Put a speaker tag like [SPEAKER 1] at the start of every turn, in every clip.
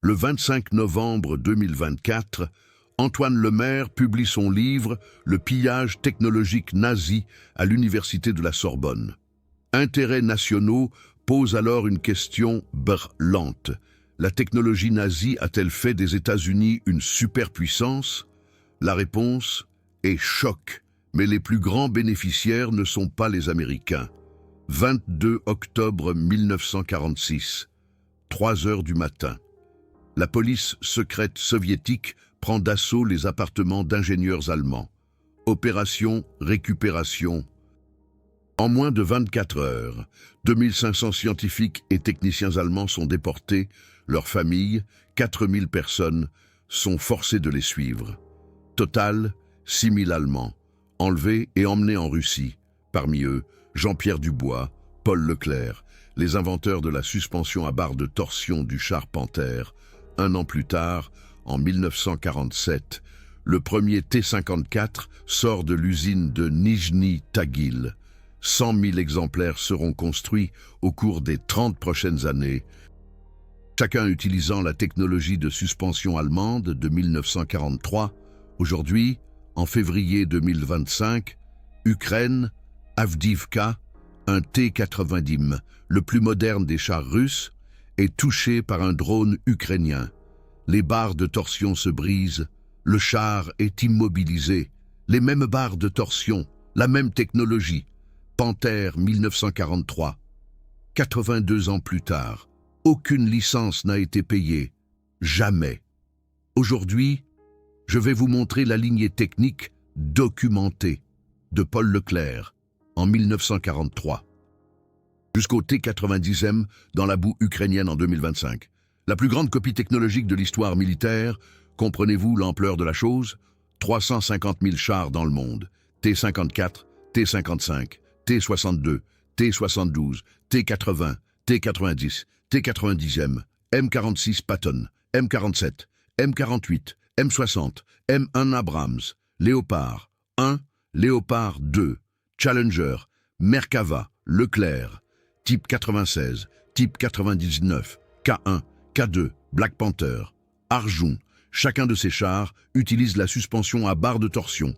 [SPEAKER 1] Le 25 novembre 2024, Antoine Lemaire publie son livre « Le pillage technologique nazi » à l'Université de la Sorbonne. Intérêts nationaux pose alors une question brûlante. La technologie nazie a-t-elle fait des États-Unis une superpuissance? La réponse est choc, mais les plus grands bénéficiaires ne sont pas les Américains. 22 octobre 1946, 3 heures du matin. La police secrète soviétique prend d'assaut les appartements d'ingénieurs allemands. Opération récupération. En moins de 24 heures, 2500 scientifiques et techniciens allemands sont déportés, leurs familles, 4000 personnes, sont forcées de les suivre. Total, 6000 Allemands, enlevés et emmenés en Russie. Parmi eux, Jean-Pierre Dubois, Paul Leclerc, les inventeurs de la suspension à barre de torsion du char Panthère. Un an plus tard, en 1947, le premier T-54 sort de l'usine de Nijni Tagil. 100 000 exemplaires seront construits au cours des 30 prochaines années, chacun utilisant la technologie de suspension allemande de 1943. Aujourd'hui, en février 2025, Ukraine, Avdiivka, un T-90, le plus moderne des chars russes, est touché par un drone ukrainien. Les barres de torsion se brisent, le char est immobilisé. Les mêmes barres de torsion, la même technologie. Panthère 1943. 82 ans plus tard, aucune licence n'a été payée. Jamais. Aujourd'hui, je vais vous montrer la lignée technique documentée de Paul Leclerc en 1943. Jusqu'au T-90M dans la boue ukrainienne en 2025. La plus grande copie technologique de l'histoire militaire, comprenez-vous l'ampleur de la chose? 350 000 chars dans le monde. T-54, T-55, T-62, T-72, T-80, T-90, T-90M, M-46 Patton, M-47, M-48, M-60, M-1 Abrams, Léopard 1, Léopard 2, Challenger, Merkava, Leclerc, Type 96, Type 99, K1, K2, Black Panther, Arjun. Chacun de ces chars utilise la suspension à barre de torsion.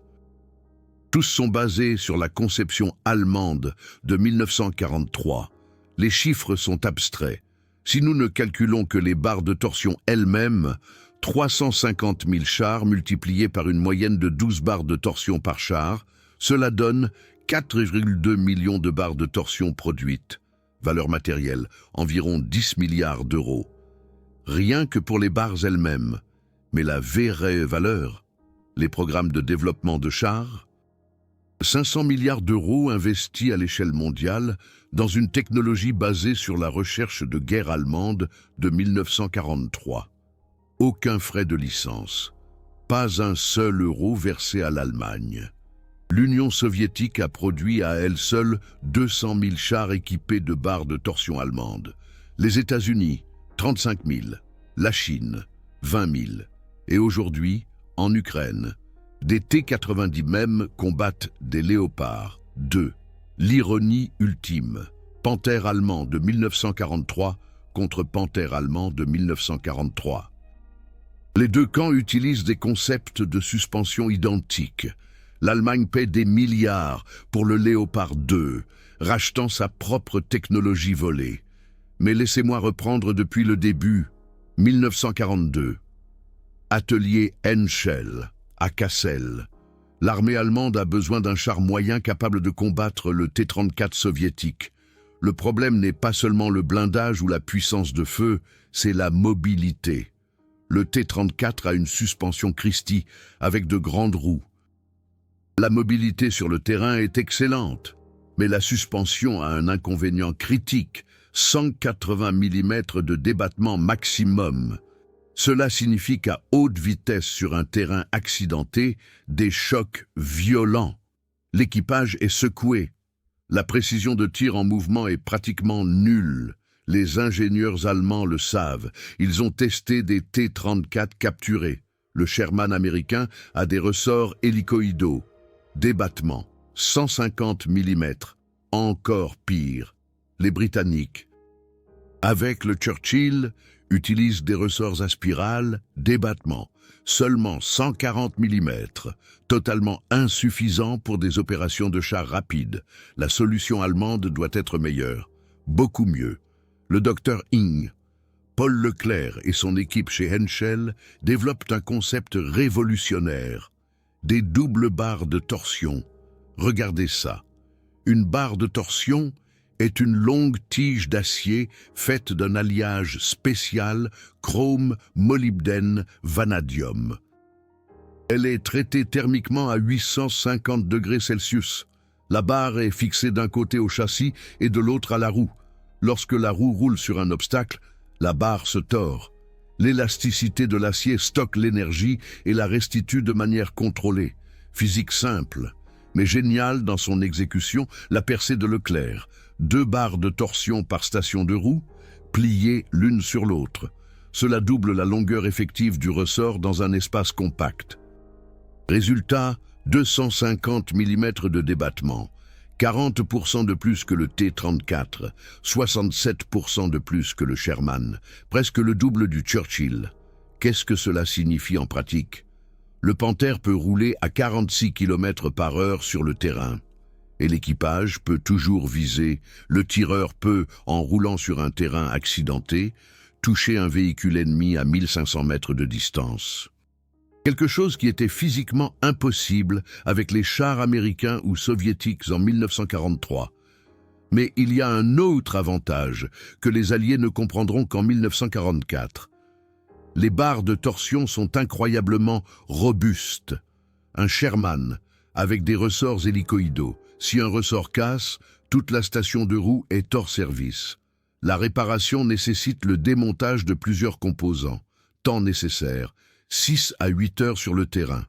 [SPEAKER 1] Tous sont basés sur la conception allemande de 1943. Les chiffres sont abstraits. Si nous ne calculons que les barres de torsion elles-mêmes, 350 000 chars multipliés par une moyenne de 12 barres de torsion par char, cela donne 4,2 millions de barres de torsion produites. Valeur matérielle, environ 10 milliards d'euros. Rien que pour les barres elles-mêmes. Mais la vraie valeur, les programmes de développement de chars, 500 milliards d'euros investis à l'échelle mondiale dans une technologie basée sur la recherche de guerre allemande de 1943. Aucun frais de licence. Pas un seul euro versé à l'Allemagne. L'Union soviétique a produit à elle seule 200 000 chars équipés de barres de torsion allemandes. Les États-Unis, 35 000. La Chine, 20 000. Et aujourd'hui, en Ukraine, des T-90 même combattent des Léopards 2. L'ironie ultime. Panthère allemand de 1943 contre Panthère allemand de 1943. Les deux camps utilisent des concepts de suspension identiques. L'Allemagne paie des milliards pour le Léopard 2, rachetant sa propre technologie volée. Mais laissez-moi reprendre depuis le début. 1942. Atelier Henschel, à Kassel. L'armée allemande a besoin d'un char moyen capable de combattre le T-34 soviétique. Le problème n'est pas seulement le blindage ou la puissance de feu, c'est la mobilité. Le T-34 a une suspension Christie avec de grandes roues. La mobilité sur le terrain est excellente, mais la suspension a un inconvénient critique, 180 mm de débattement maximum. Cela signifie qu'à haute vitesse sur un terrain accidenté, des chocs violents. L'équipage est secoué. La précision de tir en mouvement est pratiquement nulle. Les ingénieurs allemands le savent. Ils ont testé des T-34 capturés. Le Sherman américain a des ressorts hélicoïdaux. Débattement, 150 mm. Encore pire. Les Britanniques. Avec le Churchill, utilise des ressorts à spirale, débattement, seulement 140 mm, totalement insuffisant pour des opérations de char rapides. La solution allemande doit être meilleure, beaucoup mieux. Le docteur Ing, Paul Leclerc et son équipe chez Henschel développent un concept révolutionnaire, des doubles barres de torsion. Regardez ça. Une barre de torsion est une longue tige d'acier faite d'un alliage spécial chrome-molybdène-vanadium. Elle est traitée thermiquement à 850 degrés Celsius. La barre est fixée d'un côté au châssis et de l'autre à la roue. Lorsque la roue roule sur un obstacle, la barre se tord. L'élasticité de l'acier stocke l'énergie et la restitue de manière contrôlée. Physique simple, mais géniale dans son exécution, la percée de Leclerc. 2 barres de torsion par station de roue, pliées l'une sur l'autre. Cela double la longueur effective du ressort dans un espace compact. Résultat, 250 mm de débattement, 40% de plus que le T-34, 67% de plus que le Sherman, presque le double du Churchill. Qu'est-ce que cela signifie en pratique? Le Panther peut rouler à 46 km/h sur le terrain. Et l'équipage peut toujours viser, le tireur peut, en roulant sur un terrain accidenté, toucher un véhicule ennemi à 1500 mètres de distance. Quelque chose qui était physiquement impossible avec les chars américains ou soviétiques en 1943. Mais il y a un autre avantage que les Alliés ne comprendront qu'en 1944. Les barres de torsion sont incroyablement robustes. Un Sherman, avec des ressorts hélicoïdaux. Si un ressort casse, toute la station de roue est hors service. La réparation nécessite le démontage de plusieurs composants. Temps nécessaire, 6 à 8 heures sur le terrain.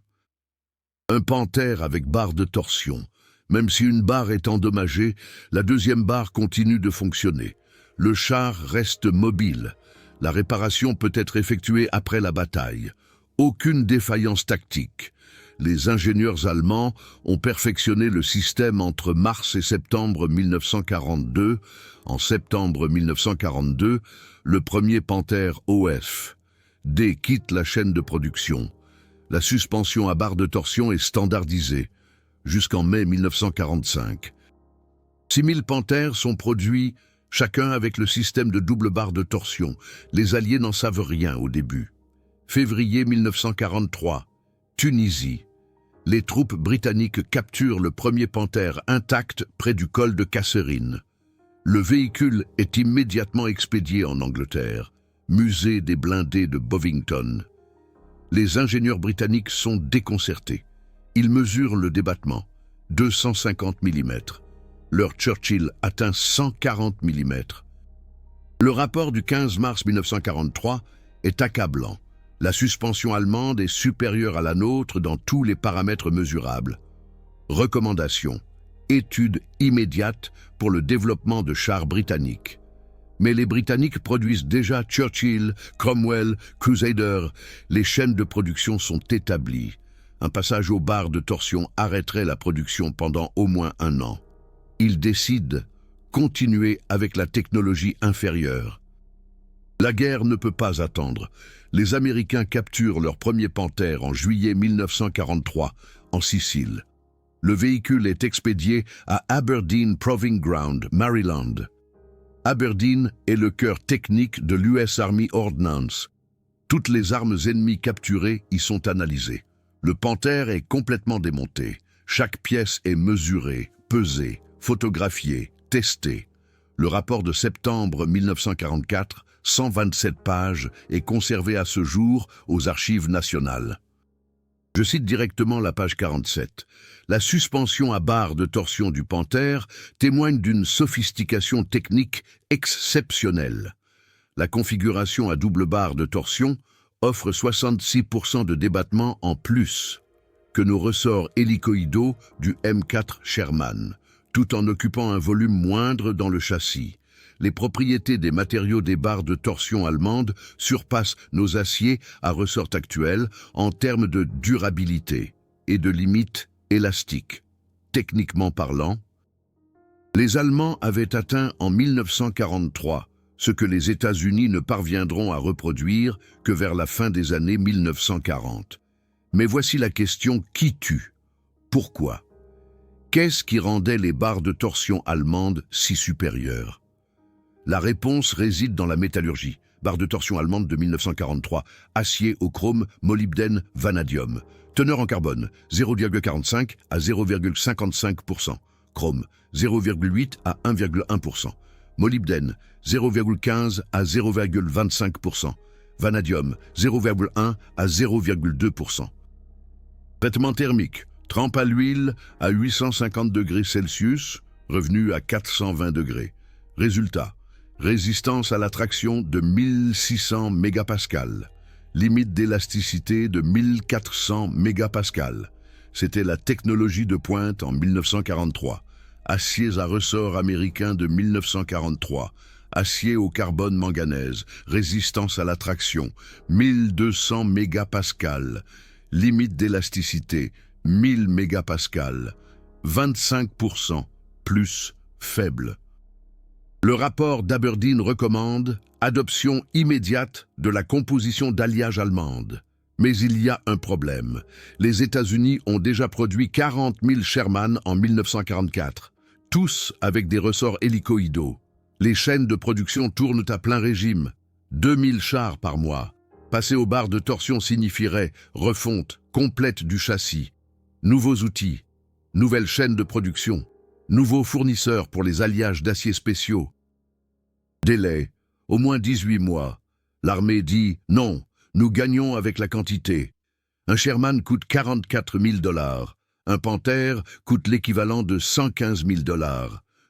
[SPEAKER 1] Un Panther avec barre de torsion. Même si une barre est endommagée, la deuxième barre continue de fonctionner. Le char reste mobile. La réparation peut être effectuée après la bataille. Aucune défaillance tactique. Les ingénieurs allemands ont perfectionné le système entre mars et septembre 1942. En septembre 1942, le premier Panther OF D quitte la chaîne de production. La suspension à barre de torsion est standardisée jusqu'en mai 1945. 6000 Panthers sont produits, chacun avec le système de double barre de torsion. Les Alliés n'en savent rien au début. Février 1943, Tunisie. Les troupes britanniques capturent le premier Panther intact près du col de Kasserine. Le véhicule est immédiatement expédié en Angleterre, musée des blindés de Bovington. Les ingénieurs britanniques sont déconcertés. Ils mesurent le débattement, 250 mm. Leur Churchill atteint 140 mm. Le rapport du 15 mars 1943 est accablant. La suspension allemande est supérieure à la nôtre dans tous les paramètres mesurables. Recommandation: étude immédiate pour le développement de chars britanniques. Mais les Britanniques produisent déjà Churchill, Cromwell, Crusader. Les chaînes de production sont établies. Un passage aux barres de torsion arrêterait la production pendant au moins 1 an. Ils décident continuer avec la technologie inférieure. La guerre ne peut pas attendre. Les Américains capturent leur premier Panther en juillet 1943 en Sicile. Le véhicule est expédié à Aberdeen Proving Ground, Maryland. Aberdeen est le cœur technique de l'US Army Ordnance. Toutes les armes ennemies capturées y sont analysées. Le Panther est complètement démonté. Chaque pièce est mesurée, pesée, photographiée, testée. Le rapport de septembre 1944, 127 pages, est conservé à ce jour aux Archives nationales. Je cite directement la page 47. La suspension à barre de torsion du Panther témoigne d'une sophistication technique exceptionnelle. La configuration à double barre de torsion offre 66% de débattement en plus que nos ressorts hélicoïdaux du M4 Sherman, tout en occupant un volume moindre dans le châssis. Les propriétés des matériaux des barres de torsion allemandes surpassent nos aciers à ressort actuels en termes de durabilité et de limites élastiques. Techniquement parlant, les Allemands avaient atteint en 1943 ce que les États-Unis ne parviendront à reproduire que vers la fin des années 1940. Mais voici la question qui tue. Pourquoi? Qu'est-ce qui rendait les barres de torsion allemandes si supérieures? La réponse réside dans la métallurgie. Barre de torsion allemande de 1943, acier au chrome, molybdène, vanadium. Teneur en carbone, 0,45 à 0,55%. Chrome, 0,8 à 1,1%. Molybdène, 0,15 à 0,25%. Vanadium, 0,1 à 0,2%. Traitement thermique, trempe à l'huile à 850 degrés Celsius, revenu à 420 degrés. Résultat, résistance à la traction de 1600 mégapascales. Limite d'élasticité de 1400 mégapascales. C'était la technologie de pointe en 1943. Aciers à ressort américain de 1943. Acier au carbone manganèse. Résistance à la traction. 1200 mégapascales. Limite d'élasticité. 1000 mégapascales. 25% plus faible. Le rapport d'Aberdeen recommande adoption immédiate de la composition d'alliage allemande. Mais il y a un problème. Les États-Unis ont déjà produit 40 000 Sherman en 1944, tous avec des ressorts hélicoïdaux. Les chaînes de production tournent à plein régime. 2000 chars par mois. Passer aux barres de torsion signifierait refonte complète du châssis. Nouveaux outils, nouvelle chaîne de production, nouveaux fournisseurs pour les alliages d'acier spéciaux. Délai, au moins 18 mois. L'armée dit non, nous gagnons avec la quantité. Un Sherman coûte 44 000 $. Un Panther coûte l'équivalent de 115 000 $.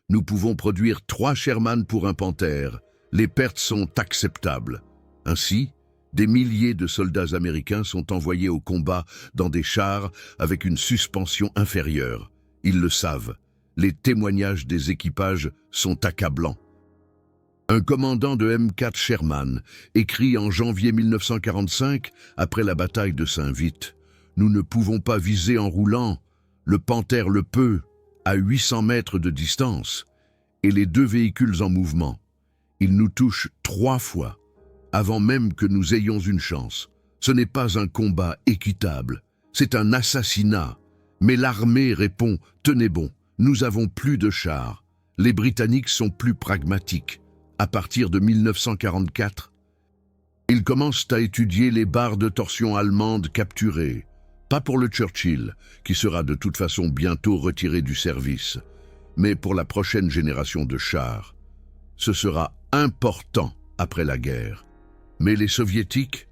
[SPEAKER 1] Nous pouvons produire 3 Sherman pour un Panther. Les pertes sont acceptables. Ainsi, des milliers de soldats américains sont envoyés au combat dans des chars avec une suspension inférieure. Ils le savent. Les témoignages des équipages sont accablants. Un commandant de M4 Sherman écrit en janvier 1945, après la bataille de Saint-Vith, « Nous ne pouvons pas viser en roulant, le Panther le peut, à 800 mètres de distance, et les 2 véhicules en mouvement. Ils nous touchent 3 fois, avant même que nous ayons une chance. Ce n'est pas un combat équitable, c'est un assassinat. Mais l'armée répond, tenez bon, nous avons plus de chars. Les Britanniques sont plus pragmatiques. À partir de 1944, ils commencent à étudier les barres de torsion allemandes capturées. Pas pour le Churchill, qui sera de toute façon bientôt retiré du service, mais pour la prochaine génération de chars. Ce sera important après la guerre. Mais les Soviétiques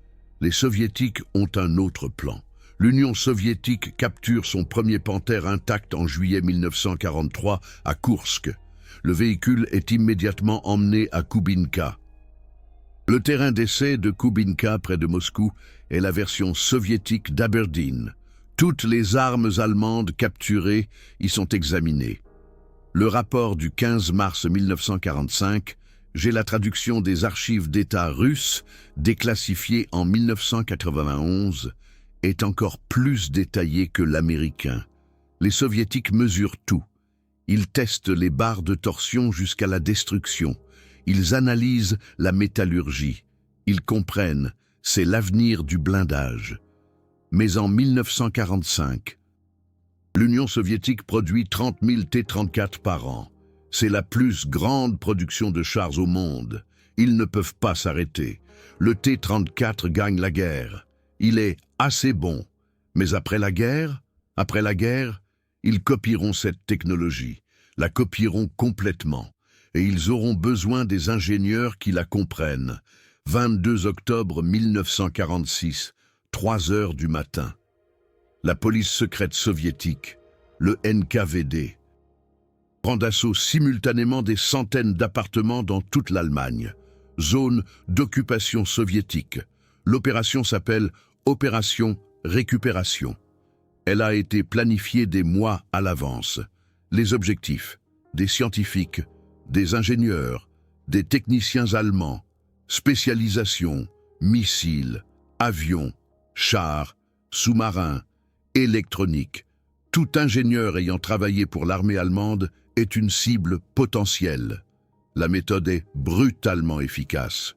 [SPEAKER 1] ont un autre plan. L'Union soviétique capture son premier Panther intact en juillet 1943 à Koursk. Le véhicule est immédiatement emmené à Koubinka. Le terrain d'essai de Koubinka, près de Moscou, est la version soviétique d'Aberdeen. Toutes les armes allemandes capturées y sont examinées. Le rapport du 15 mars 1945, j'ai la traduction des archives d'État russes, déclassifiées en 1991, est encore plus détaillé que l'américain. Les soviétiques mesurent tout. Ils testent les barres de torsion jusqu'à la destruction. Ils analysent la métallurgie. Ils comprennent, c'est l'avenir du blindage. Mais en 1945, l'Union soviétique produit 30 000 T-34 par an. C'est la plus grande production de chars au monde. Ils ne peuvent pas s'arrêter. Le T-34 gagne la guerre. Il est assez bon. Mais après la guerre, ils copieront cette technologie, la copieront complètement, et ils auront besoin des ingénieurs qui la comprennent. 22 octobre 1946, 3 heures du matin. La police secrète soviétique, le NKVD, prend d'assaut simultanément des centaines d'appartements dans toute l'Allemagne. Zone d'occupation soviétique. L'opération s'appelle Opération Récupération. Elle a été planifiée des mois à l'avance. Les objectifs, des scientifiques, des ingénieurs, des techniciens allemands, spécialisation, missiles, avions, chars, sous-marins, électronique. Tout ingénieur ayant travaillé pour l'armée allemande est une cible potentielle. La méthode est brutalement efficace.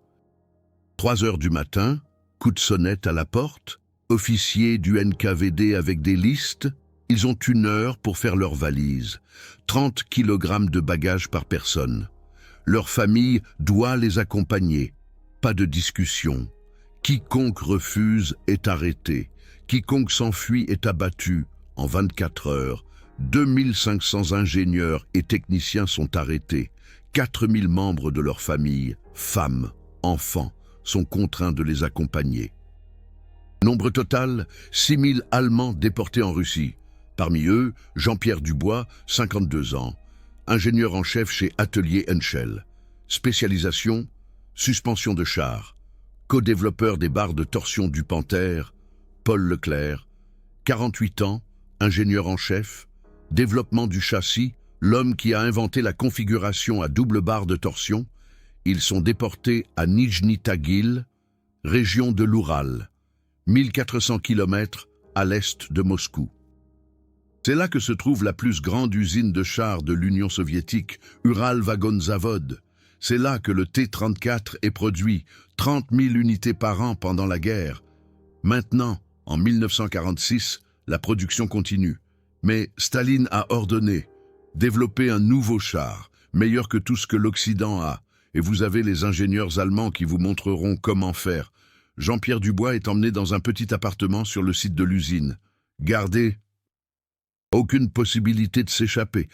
[SPEAKER 1] 3 heures du matin, coup de sonnette à la porte, officiers du NKVD avec des listes, ils ont 1 heure pour faire leur valise, 30 kg de bagages par personne. Leur famille doit les accompagner. Pas de discussion. Quiconque refuse est arrêté. Quiconque s'enfuit est abattu. En 24 heures, 2500 ingénieurs et techniciens sont arrêtés. 4000 membres de leur famille, femmes, enfants, sont contraints de les accompagner. Nombre total, 6000 Allemands déportés en Russie. Parmi eux, Jean-Pierre Dubois, 52 ans, ingénieur en chef chez Atelier Henschel. Spécialisation, suspension de char. Co-développeur des barres de torsion du Panthère, Paul Leclerc. 48 ans, ingénieur en chef. Développement du châssis, l'homme qui a inventé la configuration à double barre de torsion. Ils sont déportés à Nijni Tagil, région de l'Oural, 1400 km à l'est de Moscou. C'est là que se trouve la plus grande usine de chars de l'Union soviétique, Ural Vagon Zavod. C'est là que le T-34 est produit, 30 000 unités par an pendant la guerre. Maintenant, en 1946, la production continue. Mais Staline a ordonné « Développer un nouveau char, meilleur que tout ce que l'Occident a. » Et vous avez les ingénieurs allemands qui vous montreront comment faire. Jean-Pierre Dubois est emmené dans un petit appartement sur le site de l'usine. Gardé. Aucune possibilité de s'échapper.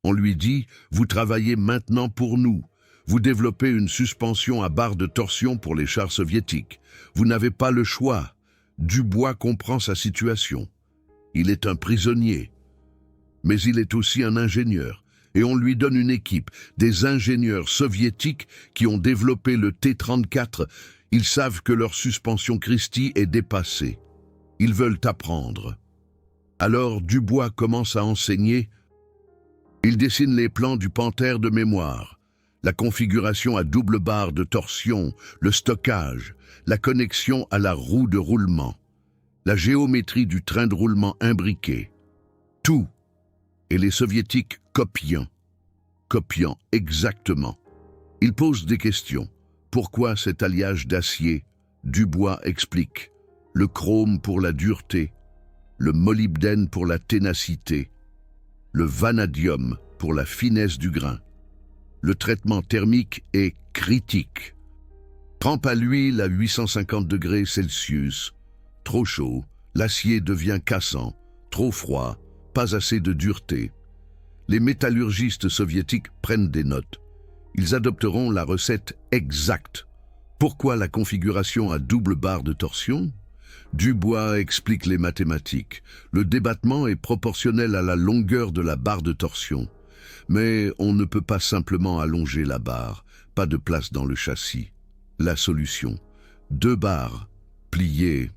[SPEAKER 1] On lui dit « Vous travaillez maintenant pour nous. Vous développez une suspension à barre de torsion pour les chars soviétiques. Vous n'avez pas le choix. » Dubois comprend sa situation. Il est un prisonnier. Mais il est aussi un ingénieur. Et on lui donne une équipe, des ingénieurs soviétiques qui ont développé le T-34. Ils savent que leur suspension Christie est dépassée. Ils veulent apprendre. Alors Dubois commence à enseigner. Il dessine les plans du Panthère de mémoire, la configuration à double barre de torsion, le stockage, la connexion à la roue de roulement, la géométrie du train de roulement imbriqué. Tout. Et les soviétiques copiant exactement. Ils posent des questions. Pourquoi cet alliage d'acier? Dubois explique. Le chrome pour la dureté, le molybdène pour la ténacité, le vanadium pour la finesse du grain. Le traitement thermique est critique. Trempe à l'huile à 850 degrés Celsius. Trop chaud, l'acier devient cassant. Trop froid, pas assez de dureté. Les métallurgistes soviétiques prennent des notes. Ils adopteront la recette exacte. Pourquoi la configuration à double barre de torsion? Dubois explique les mathématiques. Le débattement est proportionnel à la longueur de la barre de torsion. Mais on ne peut pas simplement allonger la barre. Pas de place dans le châssis. La solution. 2 barres, pliées.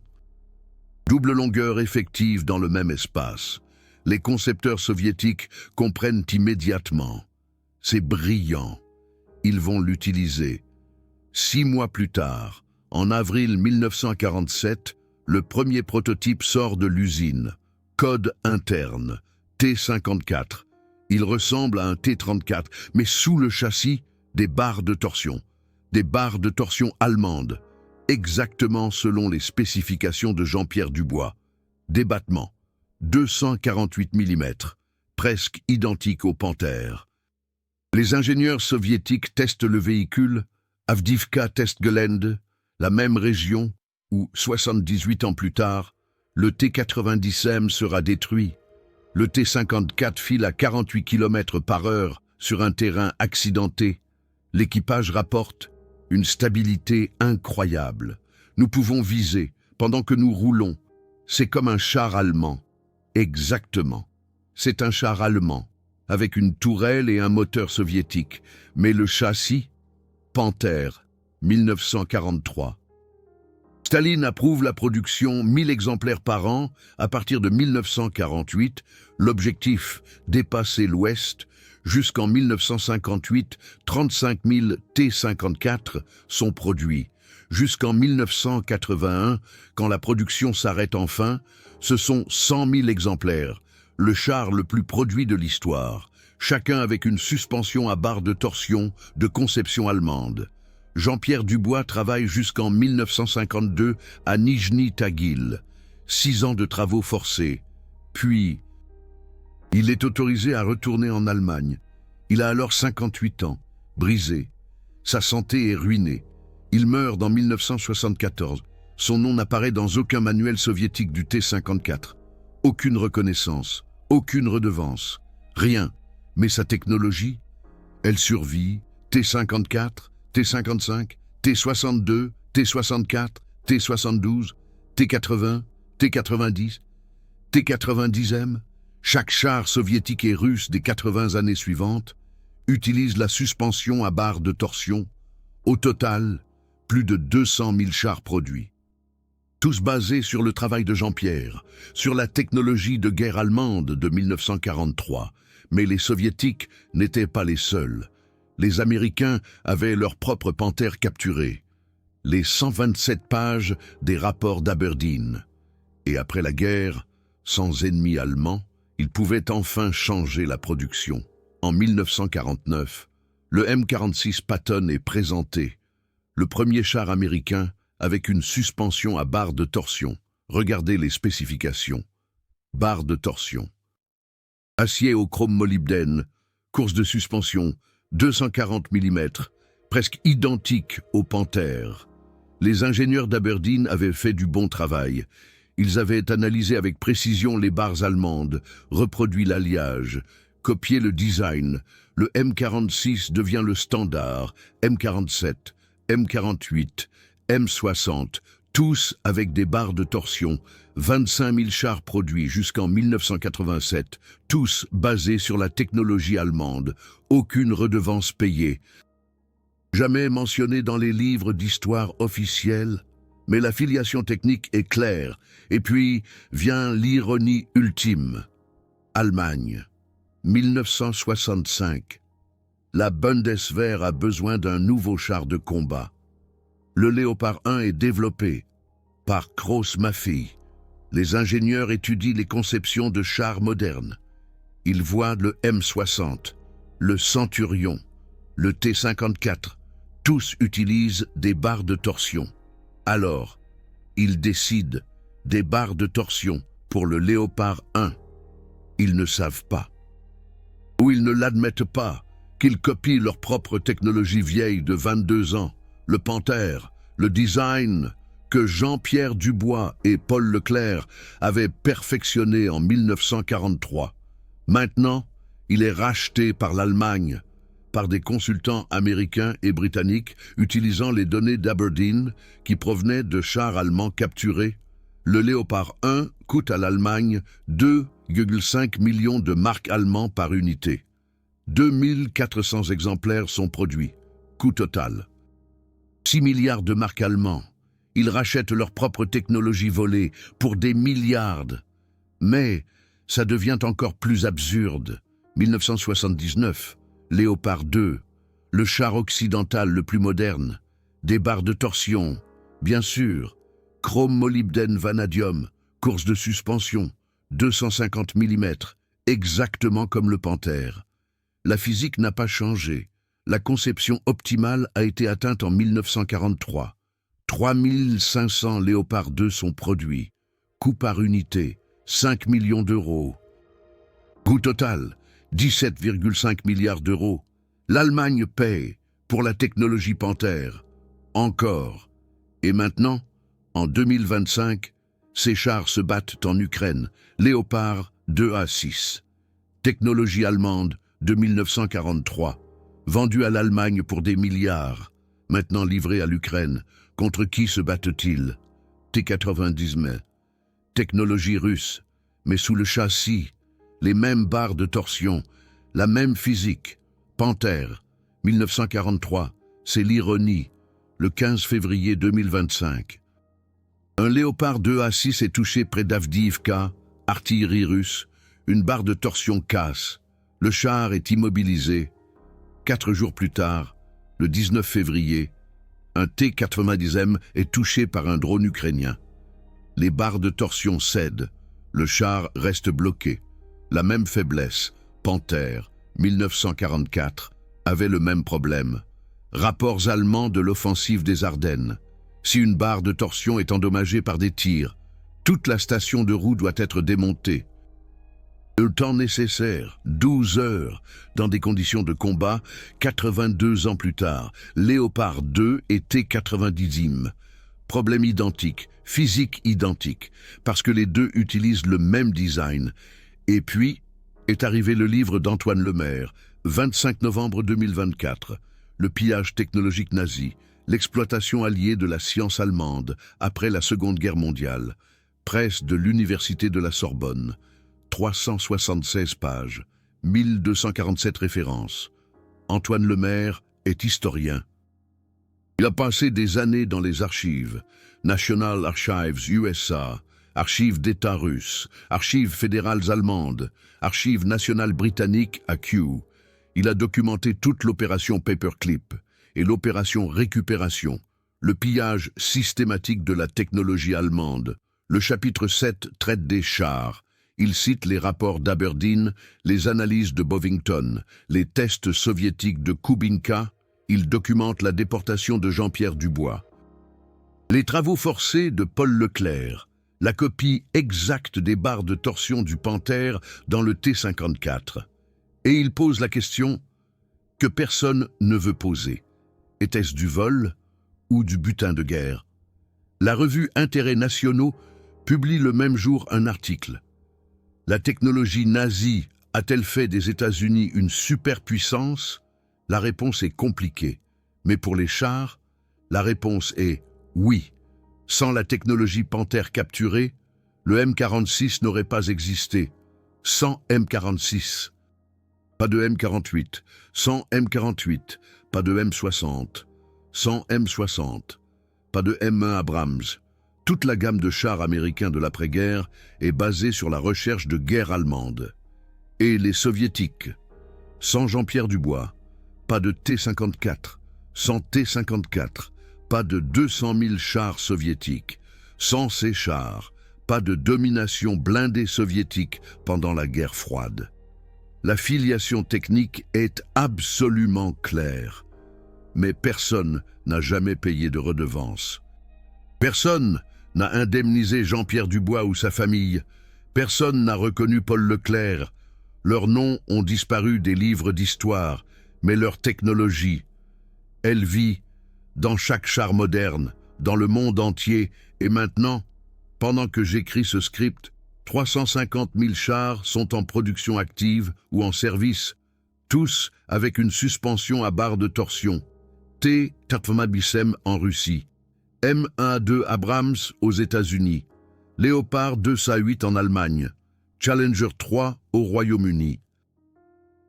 [SPEAKER 1] Double longueur effective dans le même espace. Les concepteurs soviétiques comprennent immédiatement. C'est brillant. Ils vont l'utiliser. 6 mois plus tard, en avril 1947, le premier prototype sort de l'usine. Code interne, T-54. Il ressemble à un T-34, mais sous le châssis, des barres de torsion. Des barres de torsion allemandes, exactement selon les spécifications de Jean-Pierre Dubois. Débattement. 248 mm, presque identique au Panthère. Les ingénieurs soviétiques testent le véhicule, Avdivka teste Gelände, la même région où, 78 ans plus tard, le T-90M sera détruit. Le T-54 file à 48 km/h sur un terrain accidenté. L'équipage rapporte une stabilité incroyable. Nous pouvons viser pendant que nous roulons. C'est comme un char allemand. Exactement. C'est un char allemand, avec une tourelle et un moteur soviétique. Mais le châssis, Panthère, 1943. Staline approuve la production 1000 exemplaires par an à partir de 1948. L'objectif, dépasser l'Ouest. Jusqu'en 1958, 35 000 T-54 sont produits. Jusqu'en 1981, quand la production s'arrête enfin, ce sont 100 000 exemplaires, le char le plus produit de l'histoire. chacun avec une suspension à barre de torsion de conception allemande. Jean-Pierre Dubois travaille jusqu'en 1952 à Nijni Tagil. 6 ans de travaux forcés. Puis, il est autorisé à retourner en Allemagne. Il a alors 58 ans, brisé. Sa santé est ruinée. Il meurt en 1974. Son nom n'apparaît dans aucun manuel soviétique du T-54. Aucune reconnaissance, aucune redevance, rien. Mais sa technologie, elle survit. T-54, T-55, T-62, T-64, T-72, T-80, T-90, T-90M. Chaque char soviétique et russe des 80 années suivantes utilise la suspension à barre de torsion. Au total, plus de 200 000 chars produits. Tous basés sur le travail de Jean-Pierre, sur la technologie de guerre allemande de 1943. Mais les Soviétiques n'étaient pas les seuls. Les Américains avaient leur propre panthère capturée. Les 127 pages des rapports d'Aberdeen. Et après la guerre, sans ennemis allemands, ils pouvaient enfin changer la production. En 1949, le M46 Patton est présenté, le premier char américain avec une suspension à barre de torsion. Regardez les spécifications. Barre de torsion. Acier au chrome molybdène, course de suspension, 240 mm, presque identique au Panther. Les ingénieurs d'Aberdeen avaient fait du bon travail. Ils avaient analysé avec précision les barres allemandes, reproduit l'alliage, copié le design. Le M46 devient le standard, M47, M48, M60, tous avec des barres de torsion, 25 000 chars produits jusqu'en 1987, tous basés sur la technologie allemande, aucune redevance payée. Jamais mentionné dans les livres d'histoire officiels, mais la filiation technique est claire. Et puis vient l'ironie ultime. Allemagne, 1965. La Bundeswehr a besoin d'un nouveau char de combat. Le Léopard 1 est développé par Krauss-Maffei. Les ingénieurs étudient les conceptions de chars modernes. Ils voient le M60, le Centurion, le T-54. Tous utilisent des barres de torsion. Alors, ils décident des barres de torsion pour le Léopard 1. Ils ne savent pas, ou ils ne l'admettent pas, qu'ils copient leur propre technologie vieille de 22 ans, le Panther, le design que Jean-Pierre Dubois et Paul Leclerc avaient perfectionné en 1943. Maintenant, il est racheté par l'Allemagne, par des consultants américains et britanniques utilisant les données d'Aberdeen qui provenaient de chars allemands capturés. Le Léopard 1 coûte à l'Allemagne 2,5 millions de marks allemands par unité. 2400 exemplaires sont produits. Coût total. 6 milliards de marks allemands. Ils rachètent leur propre technologie volée pour des milliards. Mais ça devient encore plus absurde. 1979, Léopard 2, le char occidental le plus moderne. Des barres de torsion, bien sûr. Chrome molybdène vanadium, course de suspension, 250 mm, exactement comme le Panther. La physique n'a pas changé. La conception optimale a été atteinte en 1943. 3500 Léopard 2 sont produits. Coût par unité, 5 millions d'euros. Coût total, 17,5 milliards d'euros. L'Allemagne paie pour la technologie Panther. Encore. Et maintenant, en 2025, ces chars se battent en Ukraine. Léopard 2A6. Technologie allemande de 1943. Vendue à l'Allemagne pour des milliards. Maintenant livrée à l'Ukraine. Contre qui se battent-ils? T-90M. Technologie russe, mais sous le châssis. Les mêmes barres de torsion. La même physique. Panther. 1943. C'est l'ironie. Le 15 février 2025. Un Léopard 2A6 est touché près d'Avdiivka, artillerie russe. Une barre de torsion casse. Le char est immobilisé. 4 jours plus tard, le 19 février, un T-90M est touché par un drone ukrainien. Les barres de torsion cèdent. Le char reste bloqué. La même faiblesse. Panther, 1944, avait le même problème. Rapports allemands de l'offensive des Ardennes. Si une barre de torsion est endommagée par des tirs, toute la station de roue doit être démontée. Le temps nécessaire, 12 heures, dans des conditions de combat, 82 ans plus tard, Léopard 2 était 90e. Problème identique, physique identique, parce que les deux utilisent le même design. Et puis, est arrivé le livre d'Antoine Lemaire, 25 novembre 2024, Le pillage technologique nazi, l'exploitation alliée de la science allemande après la Seconde Guerre mondiale. Presse de l'Université de la Sorbonne. 376 pages, 1247 références. Antoine Lemaire est historien. Il a passé des années dans les archives, National Archives USA, archives d'État russes, archives fédérales allemandes, archives nationales britanniques à Kew. Il a documenté toute l'opération Paperclip et l'opération Récupération, le pillage systématique de la technologie allemande. Le chapitre 7 traite des chars. Il cite les rapports d'Aberdeen, les analyses de Bovington, les tests soviétiques de Kubinka. Il documente la déportation de Jean-Pierre Dubois. Les travaux forcés de Paul Leclerc, la copie exacte des barres de torsion du Panther dans le T-54. Et il pose la question que personne ne veut poser. Était-ce du vol ou du butin de guerre? La revue Intérêts nationaux publie le même jour un article. La technologie nazie a-t-elle fait des États-Unis une superpuissance? La réponse est compliquée. Mais pour les chars, la réponse est oui. Sans la technologie Panther capturée, le M46 n'aurait pas existé. Sans M46, pas de M48. Sans M48, pas de M60. Sans M60, pas de M1 Abrams. Toute la gamme de chars américains de l'après-guerre est basée sur la recherche de guerre allemande. Et les soviétiques, sans Jean-Pierre Dubois, pas de T-54, sans T-54, pas de 200 000 chars soviétiques. Sans ces chars, pas de domination blindée soviétique pendant la guerre froide. La filiation technique est absolument claire. Mais personne n'a jamais payé de redevance. Personne n'a indemnisé Jean-Pierre Dubois ou sa famille. Personne n'a reconnu Paul Leclerc. Leurs noms ont disparu des livres d'histoire, mais leur technologie, elle vit dans chaque char moderne, dans le monde entier, et maintenant, pendant que j'écris ce script, 350 000 chars sont en production active ou en service, tous avec une suspension à barre de torsion. T-80 en Russie, M1A2 Abrams aux États-Unis, Léopard 2A8 en Allemagne, Challenger 3 au Royaume-Uni.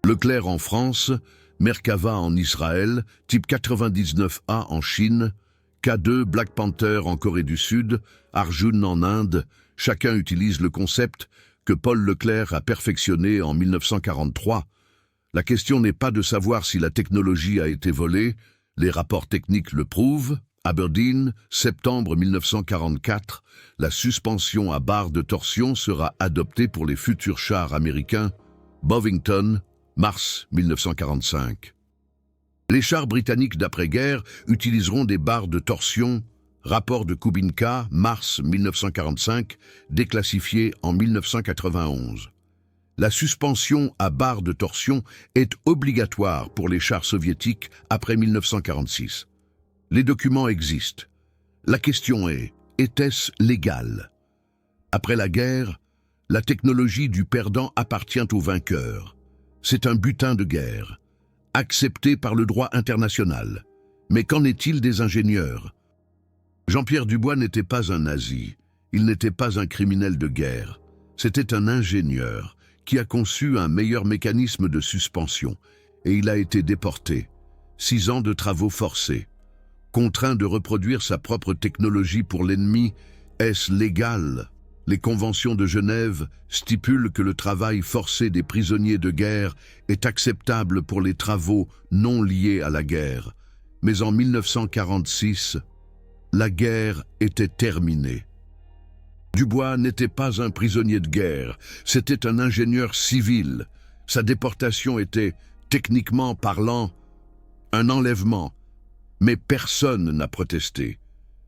[SPEAKER 1] Leclerc en France, Merkava en Israël, Type 99A en Chine, K2 Black Panther en Corée du Sud, Arjun en Inde. Chacun utilise le concept que Paul Leclerc a perfectionné en 1943. La question n'est pas de savoir si la technologie a été volée, les rapports techniques le prouvent. Aberdeen, septembre 1944, la suspension à barre de torsion sera adoptée pour les futurs chars américains. Bovington, mars 1945. Les chars britanniques d'après-guerre utiliseront des barres de torsion. Rapport de Kubinka, mars 1945, déclassifié en 1991. La suspension à barre de torsion est obligatoire pour les chars soviétiques après 1946. Les documents existent. La question est, était-ce légal? Après la guerre, la technologie du perdant appartient au vainqueur. C'est un butin de guerre, accepté par le droit international. Mais qu'en est-il des ingénieurs? Jean-Pierre Dubois n'était pas un nazi, il n'était pas un criminel de guerre. C'était un ingénieur qui a conçu un meilleur mécanisme de suspension et il a été déporté. 6 ans de travaux forcés. Contraint de reproduire sa propre technologie pour l'ennemi, est-ce légal? Les conventions de Genève stipulent que le travail forcé des prisonniers de guerre est acceptable pour les travaux non liés à la guerre. Mais en 1946, la guerre était terminée. Dubois n'était pas un prisonnier de guerre, c'était un ingénieur civil. Sa déportation était, techniquement parlant, un enlèvement, mais personne n'a protesté.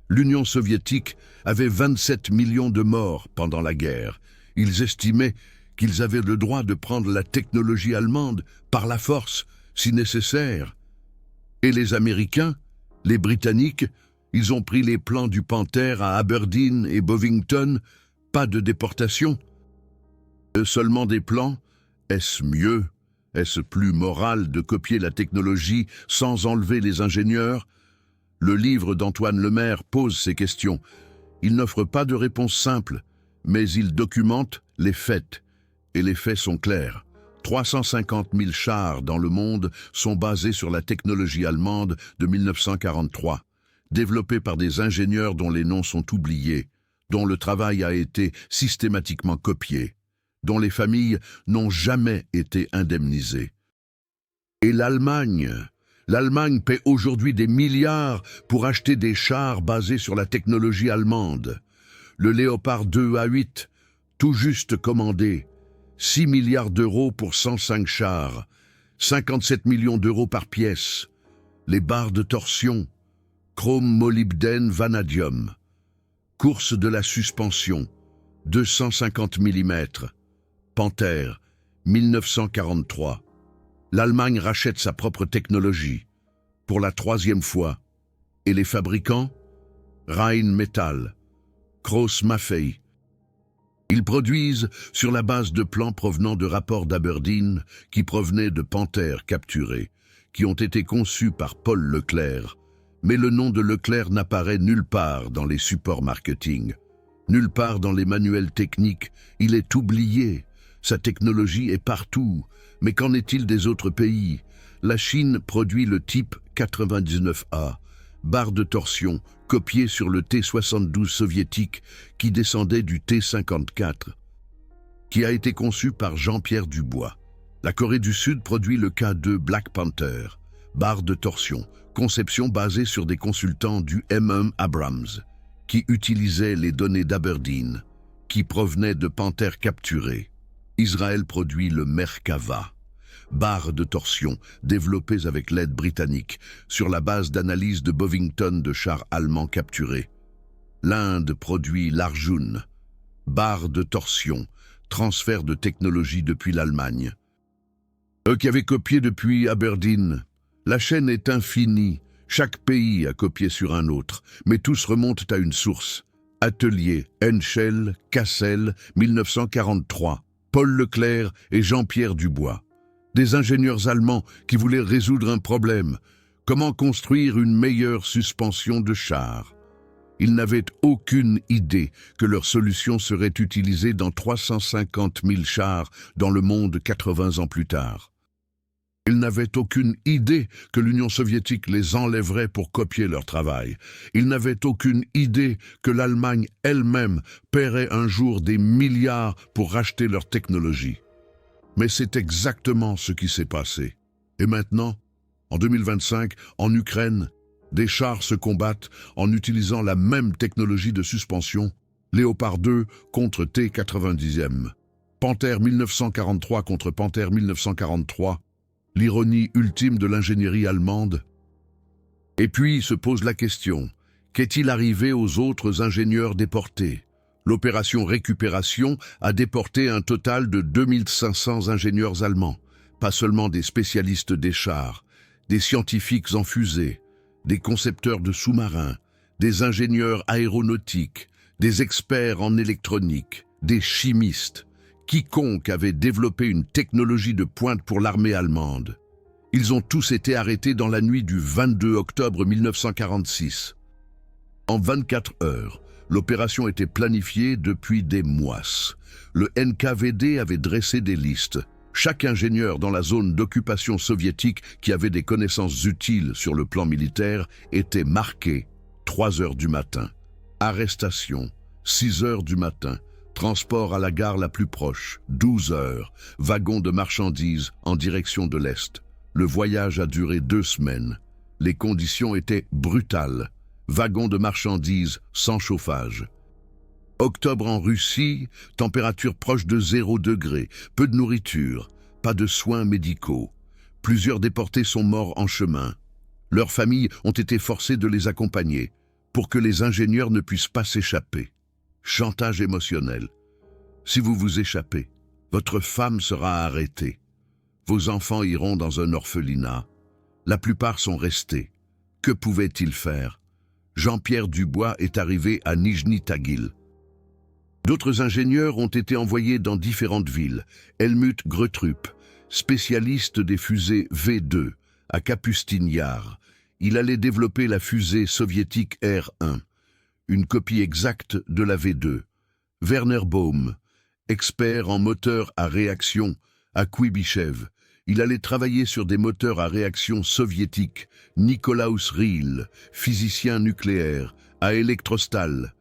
[SPEAKER 1] L'Union soviétique avait 27 millions de morts pendant la guerre. Ils estimaient qu'ils avaient le droit de prendre la technologie allemande par la force, si nécessaire. Et les Américains, les Britanniques, ils ont pris les plans du Panther à Aberdeen et Bovington, pas de déportation. Seulement des plans, est-ce mieux? Est-ce plus moral de copier la technologie sans enlever les ingénieurs? Le livre d'Antoine Lemaire pose ces questions. Il n'offre pas de réponse simple, mais il documente les faits. Et les faits sont clairs. 350 000 chars dans le monde sont basés sur la technologie allemande de 1943, développés par des ingénieurs dont les noms sont oubliés, dont le travail a été systématiquement copié, dont les familles n'ont jamais été indemnisées. Et l'Allemagne paie aujourd'hui des milliards pour acheter des chars basés sur la technologie allemande. Le Léopard 2A8, tout juste commandé, 6 milliards d'euros pour 105 chars, 57 millions d'euros par pièce. Les barres de torsion, chrome, molybdène, vanadium. Course de la suspension, 250 mm. Panther, 1943. L'Allemagne rachète sa propre technologie, pour la 3e fois. Et les fabricants? Rheinmetall, Krauss-Maffei. Ils produisent sur la base de plans provenant de rapports d'Aberdeen qui provenaient de panthères capturées, qui ont été conçus par Paul Leclerc. Mais le nom de Leclerc n'apparaît nulle part dans les supports marketing. Nulle part dans les manuels techniques, il est oublié. Sa technologie est partout. Mais qu'en est-il des autres pays? La Chine produit le type 99A, barre de torsion, copiée sur le T-72 soviétique qui descendait du T-54, qui a été conçu par Jean-Pierre Dubois. La Corée du Sud produit le K2 Black Panther, barre de torsion, conception basée sur des consultants du M1 Abrams, qui utilisaient les données d'Aberdeen, qui provenaient de panthères capturées. Israël produit le Merkava, barres de torsion développées avec l'aide britannique sur la base d'analyse de Bovington de chars allemands capturés. L'Inde produit l'Arjun, barres de torsion, transfert de technologie depuis l'Allemagne. Eux qui avaient copié depuis Aberdeen. La chaîne est infinie, chaque pays a copié sur un autre, mais tous remontent à une source. Atelier, Henschel, Cassel, 1943, Paul Leclerc et Jean-Pierre Dubois. Des ingénieurs allemands qui voulaient résoudre un problème. Comment construire une meilleure suspension de chars? Ils n'avaient aucune idée que leur solution serait utilisée dans 350 000 chars dans le monde 80 ans plus tard. Ils n'avaient aucune idée que l'Union soviétique les enlèverait pour copier leur travail. Ils n'avaient aucune idée que l'Allemagne elle-même paierait un jour des milliards pour racheter leur technologie. Mais c'est exactement ce qui s'est passé. Et maintenant, en 2025, en Ukraine, des chars se combattent en utilisant la même technologie de suspension, Léopard 2 contre T-90M, Panther 1943 contre Panther 1943, l'ironie ultime de l'ingénierie allemande. Et puis se pose la question, qu'est-il arrivé aux autres ingénieurs déportés? L'opération récupération a déporté un total de 2500 ingénieurs allemands, pas seulement des spécialistes des chars, des scientifiques en fusée, des concepteurs de sous-marins, des ingénieurs aéronautiques, des experts en électronique, des chimistes, quiconque avait développé une technologie de pointe pour l'armée allemande. Ils ont tous été arrêtés dans la nuit du 22 octobre 1946. En 24 heures, l'opération était planifiée depuis des mois. Le NKVD avait dressé des listes. Chaque ingénieur dans la zone d'occupation soviétique qui avait des connaissances utiles sur le plan militaire était marqué 3 heures du matin. Arrestation, 6 heures du matin. Transport à la gare la plus proche, 12 heures. Wagon de marchandises en direction de l'Est. Le voyage a duré 2 semaines. Les conditions étaient brutales. Wagon de marchandises sans chauffage. Octobre en Russie, température proche de 0 degré, peu de nourriture. pas de soins médicaux. Plusieurs déportés sont morts en chemin. Leurs familles ont été forcées de les accompagner pour que les ingénieurs ne puissent pas s'échapper. Chantage émotionnel. Si vous vous échappez, votre femme sera arrêtée. Vos enfants iront dans un orphelinat. La plupart sont restés. Que pouvait-il faire? Jean-Pierre Dubois est arrivé à Nijni Tagil. D'autres ingénieurs ont été envoyés dans différentes villes. Helmut Grötrup, spécialiste des fusées V2, à Kapustin Yar. Il allait développer la fusée soviétique R1, une copie exacte de la V2. Werner Baum, expert en moteurs à réaction, à Kuibychev. Il allait travailler sur des moteurs à réaction soviétiques. Nikolaus Riehl, physicien nucléaire, à Elektrostal.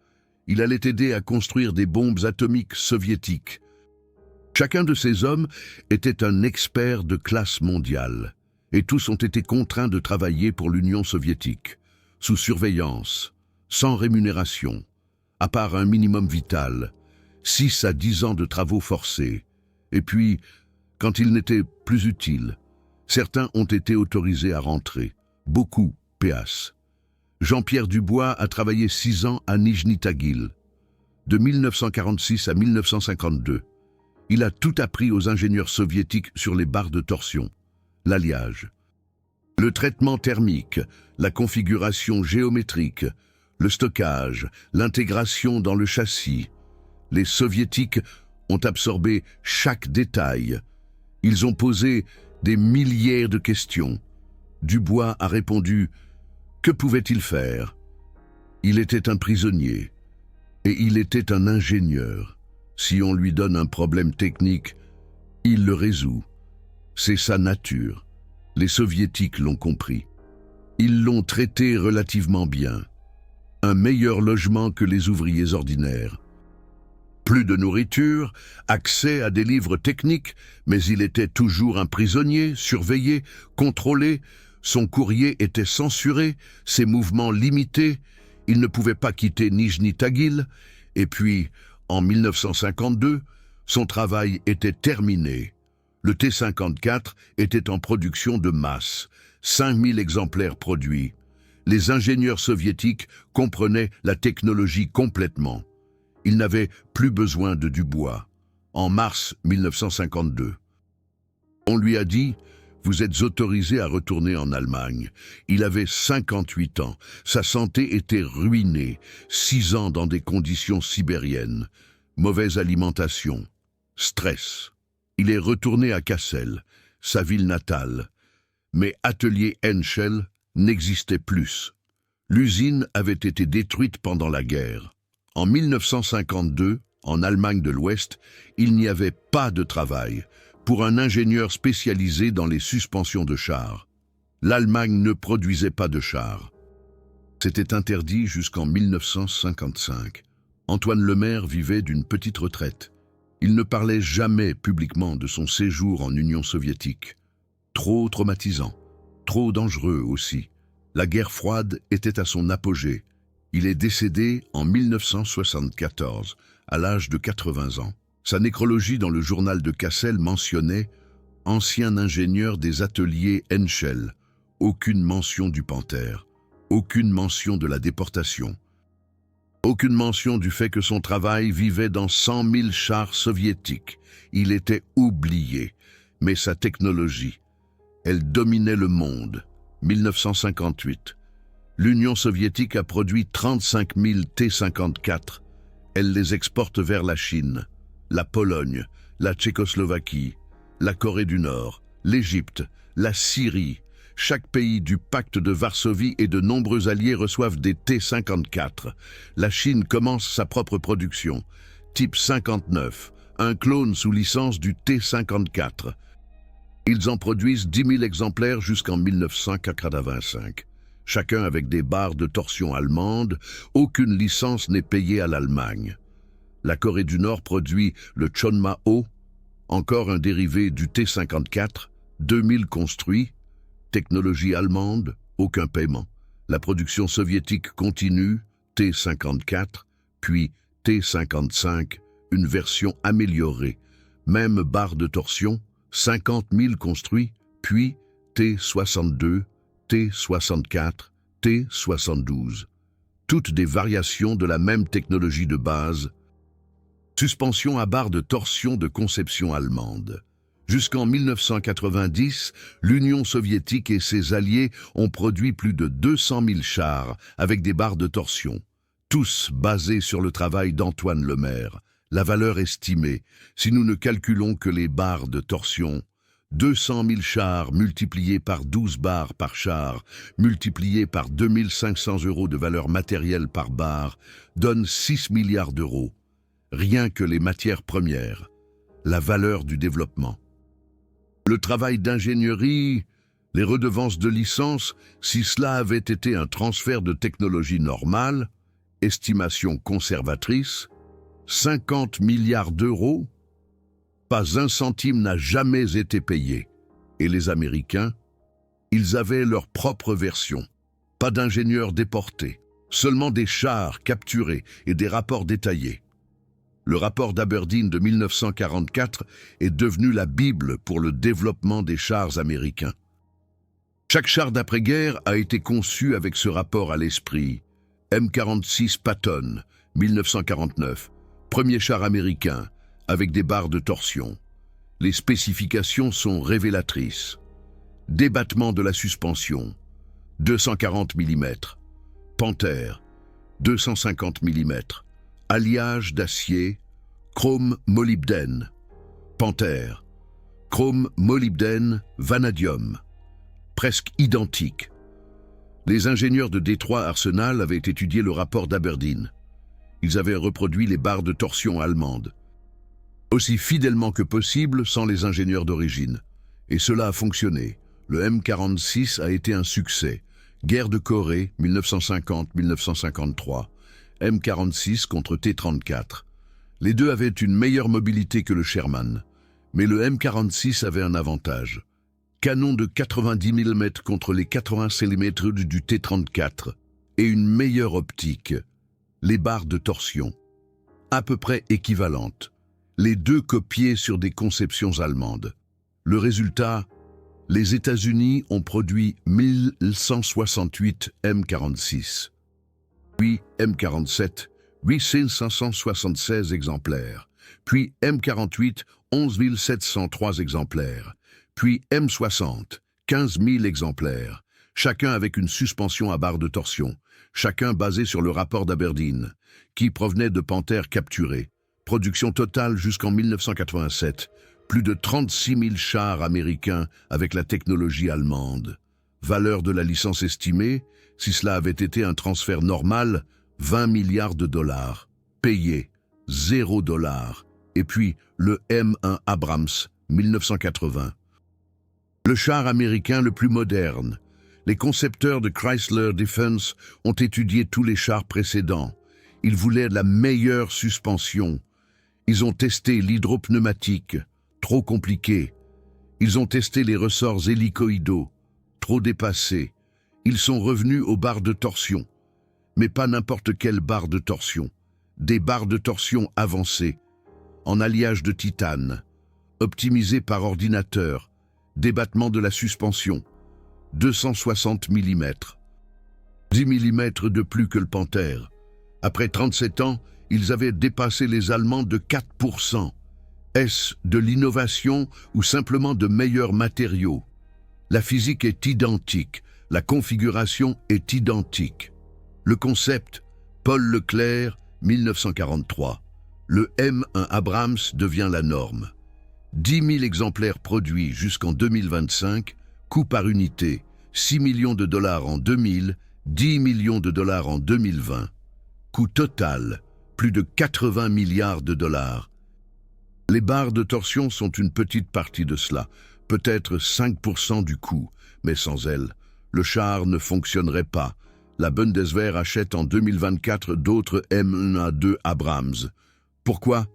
[SPEAKER 1] Il allait aider à construire des bombes atomiques soviétiques. Chacun de ces hommes était un expert de classe mondiale, et tous ont été contraints de travailler pour l'Union soviétique, sous surveillance, sans rémunération, à part un minimum vital, 6 à 10 ans de travaux forcés, et puis, quand ils n'étaient plus utiles, certains ont été autorisés à rentrer, beaucoup, péas. Jean-Pierre Dubois a travaillé 6 ans à Nijni Tagil, de 1946 à 1952. Il a tout appris aux ingénieurs soviétiques sur les barres de torsion, l'alliage, le traitement thermique, la configuration géométrique, le stockage, l'intégration dans le châssis. Les soviétiques ont absorbé chaque détail. Ils ont posé des milliers de questions. Dubois a répondu « Que pouvait-il faire ?» Il était un prisonnier et il était un ingénieur. Si on lui donne un problème technique, il le résout. C'est sa nature. Les soviétiques l'ont compris. Ils l'ont traité relativement bien. Un meilleur logement que les ouvriers ordinaires. Plus de nourriture, accès à des livres techniques, mais il était toujours un prisonnier, surveillé, contrôlé. Son courrier était censuré, ses mouvements limités. Il ne pouvait pas quitter Nijni Tagil. Et puis, en 1952, son travail était terminé. Le T-54 était en production de masse, 5000 exemplaires produits. Les ingénieurs soviétiques comprenaient la technologie complètement. Ils n'avaient plus besoin de Dubois. En mars 1952, on lui a dit « Vous êtes autorisé à retourner en Allemagne ». Il avait 58 ans. Sa santé était ruinée. 6 ans dans des conditions sibériennes. Mauvaise alimentation. Stress. Il est retourné à Kassel, sa ville natale. Mais Atelier Henschel n'existait plus. L'usine avait été détruite pendant la guerre. En 1952, en Allemagne de l'Ouest, il n'y avait pas de travail pour un ingénieur spécialisé dans les suspensions de chars. L'Allemagne ne produisait pas de chars. C'était interdit jusqu'en 1955. Antoine Lemaire vivait d'une petite retraite. Il ne parlait jamais publiquement de son séjour en Union soviétique. Trop traumatisant, trop dangereux aussi. La guerre froide était à son apogée. Il est décédé en 1974, à l'âge de 80 ans. Sa nécrologie dans le journal de Kassel mentionnait « Ancien ingénieur des ateliers Henschel ». Aucune mention du Panthère, aucune mention de la déportation. Aucune mention du fait que son travail vivait dans 100 000 chars soviétiques. Il était oublié, mais sa technologie, elle dominait le monde. 1958. L'Union soviétique a produit 35 000 T-54. Elle les exporte vers la Chine, la Pologne, la Tchécoslovaquie, la Corée du Nord, l'Égypte, la Syrie. Chaque pays du pacte de Varsovie et de nombreux alliés reçoivent des T-54. La Chine commence sa propre production. Type 59, un clone sous licence du T-54. Ils en produisent 10 000 exemplaires jusqu'en 1985. Chacun avec des barres de torsion allemandes, aucune licence n'est payée à l'Allemagne. La Corée du Nord produit le Chonma-O, encore un dérivé du T-54, 2000 construits. Technologie allemande, aucun paiement. La production soviétique continue, T-54, puis T-55, une version améliorée. Même barre de torsion, 50 000 construits, puis T-62, T-64, T-72. Toutes des variations de la même technologie de base. Suspension à barre de torsion de conception allemande. Jusqu'en 1990, l'Union soviétique et ses alliés ont produit plus de 200 000 chars avec des barres de torsion, tous basés sur le travail d'Antoine Lemaire. La valeur estimée, si nous ne calculons que les barres de torsion, 200 000 chars multipliés par 12 barres par char, multipliés par 2 500 € de valeur matérielle par barre, donne 6 milliards d'euros. Rien que les matières premières, la valeur du développement. Le travail d'ingénierie, les redevances de licence, si cela avait été un transfert de technologie normale, estimation conservatrice, 50 milliards d'euros, pas un centime n'a jamais été payé. Et les Américains, ils avaient leur propre version. Pas d'ingénieurs déportés, seulement des chars capturés et des rapports détaillés. Le rapport d'Aberdeen de 1944 est devenu la Bible pour le développement des chars américains. Chaque char d'après-guerre a été conçu avec ce rapport à l'esprit. M46 Patton, 1949, premier char américain, avec des barres de torsion. Les spécifications sont révélatrices. Débattement de la suspension, 240 mm. Panther, 250 mm. Alliage d'acier, chrome molybdène. Panther, chrome molybdène vanadium. Presque identique. Les ingénieurs de Détroit Arsenal avaient étudié le rapport d'Aberdeen. Ils avaient reproduit les barres de torsion allemandes, aussi fidèlement que possible sans les ingénieurs d'origine. Et cela a fonctionné. Le M46 a été un succès. Guerre de Corée, 1950-1953. M46 contre T-34. Les deux avaient une meilleure mobilité que le Sherman. Mais le M46 avait un avantage. Canon de 90 mm contre les 80 mm du T-34 et une meilleure optique. Les barres de torsion, à peu près équivalentes. Les deux copiés sur des conceptions allemandes. Le résultat, les États-Unis ont produit 1168 M46. Puis M47, 8576 exemplaires. Puis M48, 11 703 exemplaires. Puis M60, 15 000 exemplaires. Chacun avec une suspension à barre de torsion. Chacun basé sur le rapport d'Aberdeen, qui provenait de panthères capturées. Production totale jusqu'en 1987. Plus de 36 000 chars américains avec la technologie allemande. Valeur de la licence estimée, si cela avait été un transfert normal, 20 milliards de dollars. Payé, 0 $. Et puis le M1 Abrams, 1980. Le char américain le plus moderne. Les concepteurs de Chrysler Defense ont étudié tous les chars précédents. Ils voulaient la meilleure suspension. Ils ont testé l'hydropneumatique, trop compliqué. Ils ont testé les ressorts hélicoïdaux, trop dépassés. Ils sont revenus aux barres de torsion. Mais pas n'importe quelle barre de torsion. Des barres de torsion avancées, en alliage de titane, optimisées par ordinateur, débattement de la suspension, 260 mm. 10 mm de plus que le Panther. Après 37 ans, ils avaient dépassé les Allemands de 4%. Est-ce de l'innovation ou simplement de meilleurs matériaux? La physique est identique, la configuration est identique. Le concept, Paul Leclerc, 1943. Le M1 Abrams devient la norme. 10 000 exemplaires produits jusqu'en 2025, coût par unité, 6 millions de dollars en 2000, 10 millions de dollars en 2020. Coût total, plus de 80 milliards de dollars. Les barres de torsion sont une petite partie de cela, peut-être 5% du coût, mais sans elles, le char ne fonctionnerait pas. La Bundeswehr achète en 2024 d'autres M1A2 Abrams. Pourquoi?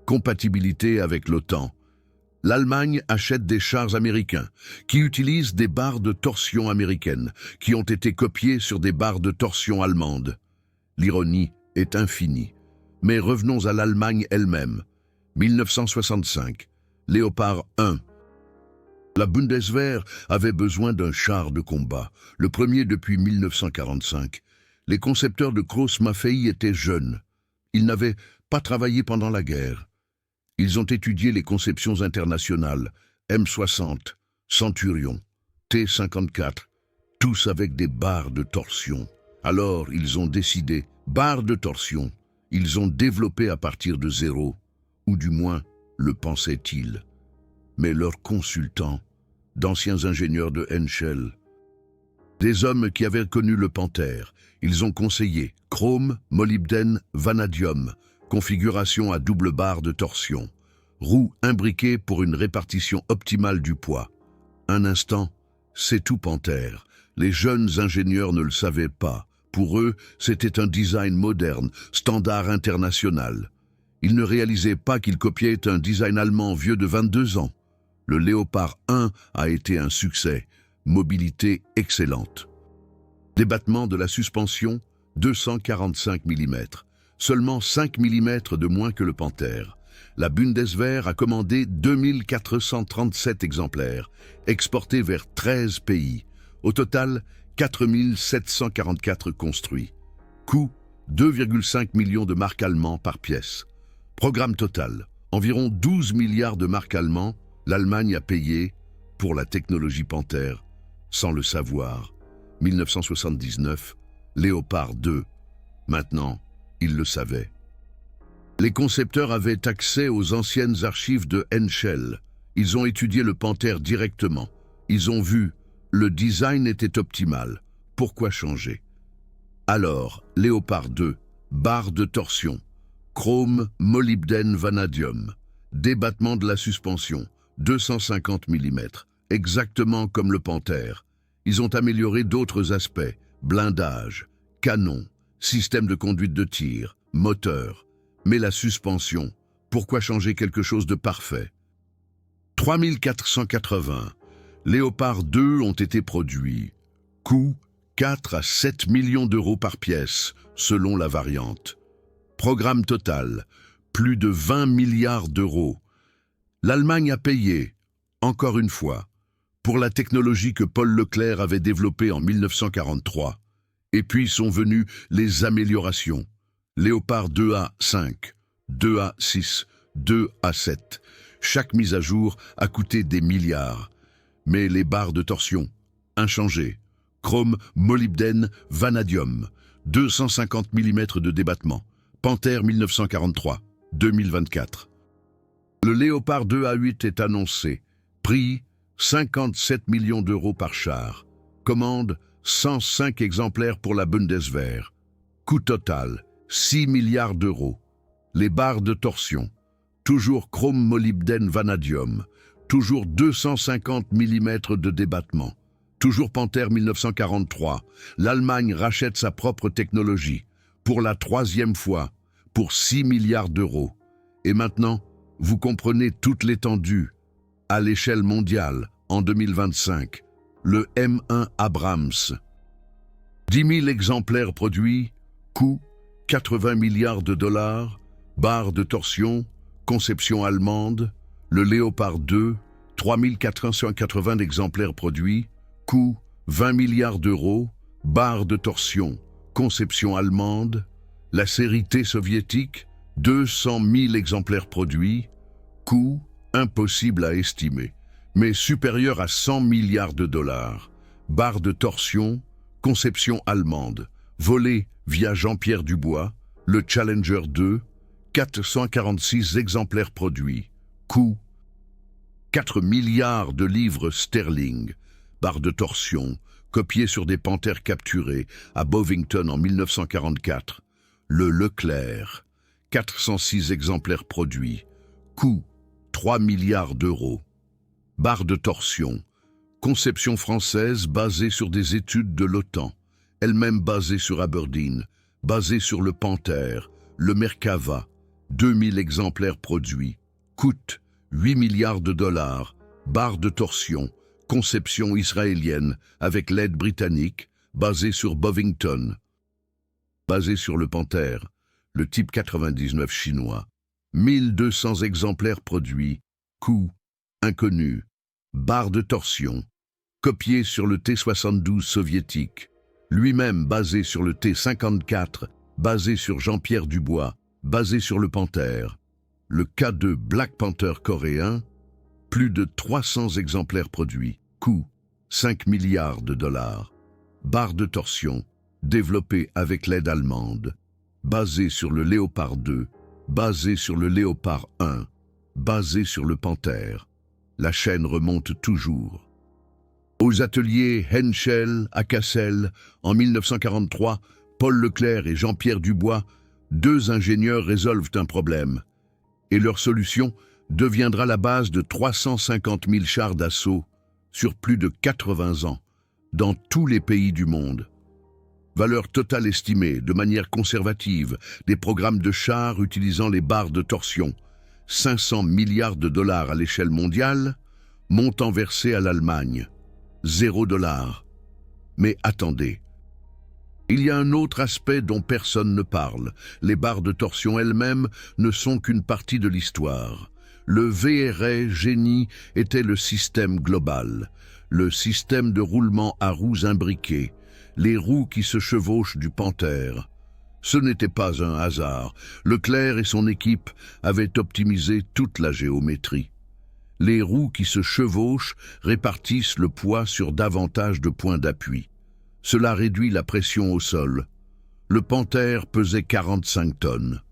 [SPEAKER 1] Compatibilité avec l'OTAN. L'Allemagne achète des chars américains qui utilisent des barres de torsion américaines qui ont été copiées sur des barres de torsion allemandes. L'ironie est infinie. Mais revenons à l'Allemagne elle-même. 1965, Léopard 1, La Bundeswehr avait besoin d'un char de combat, le premier depuis 1945. Les concepteurs de Gross Maffei étaient jeunes. Ils n'avaient pas travaillé pendant la guerre. Ils ont étudié les conceptions internationales, M60, Centurion, T-54, tous avec des barres de torsion. Alors, ils ont décidé, barres de torsion, ils ont développé à partir de zéro, ou du moins, le pensaient-ils. Mais leurs consultants, d'anciens ingénieurs de Henschel, des hommes qui avaient connu le Panther, ils ont conseillé chrome, molybdène, vanadium, configuration à double barre de torsion, roue imbriquée pour une répartition optimale du poids. Un instant, c'est tout Panther. Les jeunes ingénieurs ne le savaient pas. Pour eux, c'était un design moderne, standard international. Ils ne réalisaient pas qu'ils copiaient un design allemand vieux de 22 ans. Le Léopard 1 a été un succès, mobilité excellente. Débattement de la suspension, 245 mm, seulement 5 mm de moins que le Panther. La Bundeswehr a commandé 2437 exemplaires, exportés vers 13 pays. Au total, 4744 construits. Coût, 2,5 millions de marques allemands par pièce. Programme total, environ 12 milliards de marques allemands, l'Allemagne a payé pour la technologie Panther, sans le savoir. 1979, Léopard 2. Maintenant, ils le savaient. Les concepteurs avaient accès aux anciennes archives de Henschel. Ils ont étudié le Panther directement. Ils ont vu, le design était optimal. Pourquoi changer? Alors, Léopard 2, barre de torsion, chrome, molybdène, vanadium, débattement de la suspension, 250 mm, exactement comme le Panther. Ils ont amélioré d'autres aspects, blindage, canon, système de conduite de tir, moteur. Mais la suspension, pourquoi changer quelque chose de parfait? 3480. Léopard 2 ont été produits. Coût 4 à 7 millions d'euros par pièce, selon la variante. Programme total, plus de 20 milliards d'euros. L'Allemagne a payé, encore une fois, pour la technologie que Paul Leclerc avait développée en 1943. Et puis sont venues les améliorations. Léopard 2A5, 2A6, 2A7. Chaque mise à jour a coûté des milliards. Mais les barres de torsion, inchangées. Chrome, molybdène, vanadium. 250 mm de débattement. Panther 1943, 2024. Le Léopard 2A8 est annoncé. Prix 57 millions d'euros par char. Commande 105 exemplaires pour la Bundeswehr. Coût total 6 milliards d'euros. Les barres de torsion. Toujours chrome molybdène vanadium. Toujours 250 mm de débattement. Toujours Panther 1943. L'Allemagne rachète sa propre technologie. Pour la 3e fois. Pour 6 milliards d'euros. Et maintenant, vous comprenez toute l'étendue. À l'échelle mondiale, en 2025. Le M1 Abrams. 10 000 exemplaires produits. Coût 80 milliards de dollars. Barre de torsion. Conception allemande. Le Léopard 2. 3480 exemplaires produits. Coût 20 milliards d'euros. Barre de torsion. Conception allemande. La série T soviétique. 200 000 exemplaires produits. Coût impossible à estimer, mais supérieur à 100 milliards de dollars. Barre de torsion. Conception allemande. Volé via Jean-Pierre Dubois. Le Challenger 2. 446 exemplaires produits. Coût 4 milliards de livres sterling. Barre de torsion, copiée sur des panthères capturés à Bovington en 1944. Le Leclerc, 406 exemplaires produits. Coût 3 milliards d'euros. Barre de torsion, conception française basée sur des études de l'OTAN, elle-même basée sur Aberdeen, basée sur le Panther, le Merkava, 2000 exemplaires produits. Coûte 8 milliards de dollars. Barre de torsion, conception israélienne avec l'aide britannique, basée sur Bovington. Basée sur le Panther, le type 99 chinois. 1200 exemplaires produits. Coût inconnu. barre de torsion, copié sur le T-72 soviétique, lui-même basé sur le T-54, basé sur Jean-Pierre Dubois, basé sur le Panther, le K2 Black Panther coréen, plus de 300 exemplaires produits, coût 5 milliards de dollars, barre de torsion, développée avec l'aide allemande, basé sur le Léopard 2, basé sur le Léopard 1, basé sur le Panther. La chaîne remonte toujours. Aux ateliers Henschel à Cassel, en 1943, Paul Leclerc et Jean-Pierre Dubois, deux ingénieurs résolvent un problème. Et leur solution deviendra la base de 350 000 chars d'assaut sur plus de 80 ans, dans tous les pays du monde. Valeur totale estimée, de manière conservative, des programmes de chars utilisant les barres de torsion, 500 milliards de dollars à l'échelle mondiale, montant versé à l'Allemagne, 0 $. Mais attendez, il y a un autre aspect dont personne ne parle. Les barres de torsion elles-mêmes ne sont qu'une partie de l'histoire. Le VRA génie était le système global, le système de roulement à roues imbriquées, les roues qui se chevauchent du Panther. Ce n'était pas un hasard. Leclerc et son équipe avaient optimisé toute la géométrie. Les roues qui se chevauchent répartissent le poids sur davantage de points d'appui. Cela réduit la pression au sol. Le Panther pesait 45 tonnes.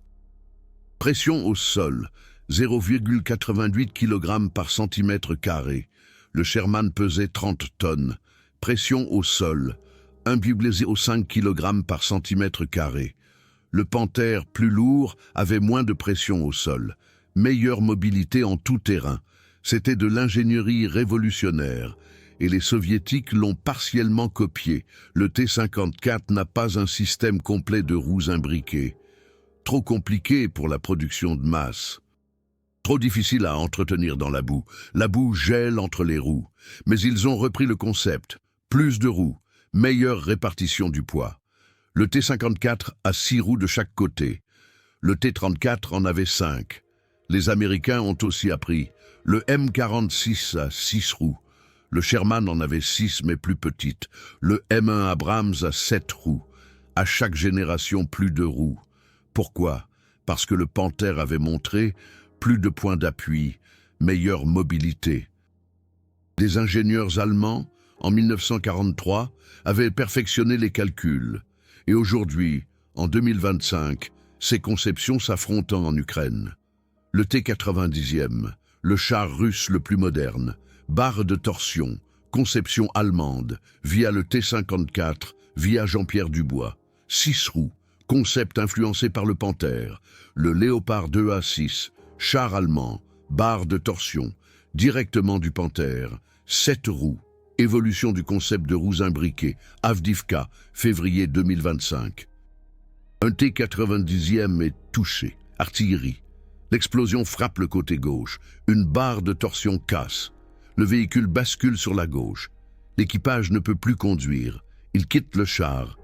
[SPEAKER 1] Pression au sol, 0,88 kg par centimètre carré. Le Sherman pesait 30 tonnes. Pression au sol, 1,05 kg par centimètre carré. Le Panther, plus lourd, avait moins de pression au sol. Meilleure mobilité en tout terrain. C'était de l'ingénierie révolutionnaire. Et les soviétiques l'ont partiellement copié. Le T-54 n'a pas un système complet de roues imbriquées. Trop compliqué pour la production de masse. Trop difficile à entretenir dans la boue. La boue gèle entre les roues. Mais ils ont repris le concept. Plus de roues, meilleure répartition du poids. Le T-54 a 6 roues de chaque côté. Le T-34 en avait 5. Les Américains ont aussi appris. Le M-46 a 6 roues. Le Sherman en avait 6 mais plus petites. Le M1 Abrams a 7 roues. À chaque génération, plus de roues. Pourquoi? Parce que le Panther avait montré plus de points d'appui, meilleure mobilité. Des ingénieurs allemands, en 1943, avaient perfectionné les calculs. Et aujourd'hui, en 2025, ces conceptions s'affrontent en Ukraine. Le T-90e, le char russe le plus moderne, barre de torsion, conception allemande, via le T-54, via Jean-Pierre Dubois. 6 roues, concept influencé par le Panther, le Léopard 2A6, char allemand, barre de torsion, directement du Panther, 7 roues, évolution du concept de roues imbriquées, Avdivka, février 2025. Un T-90e est touché, artillerie. L'explosion frappe le côté gauche, une barre de torsion casse. Le véhicule bascule sur la gauche. L'équipage ne peut plus conduire. Il quitte le char.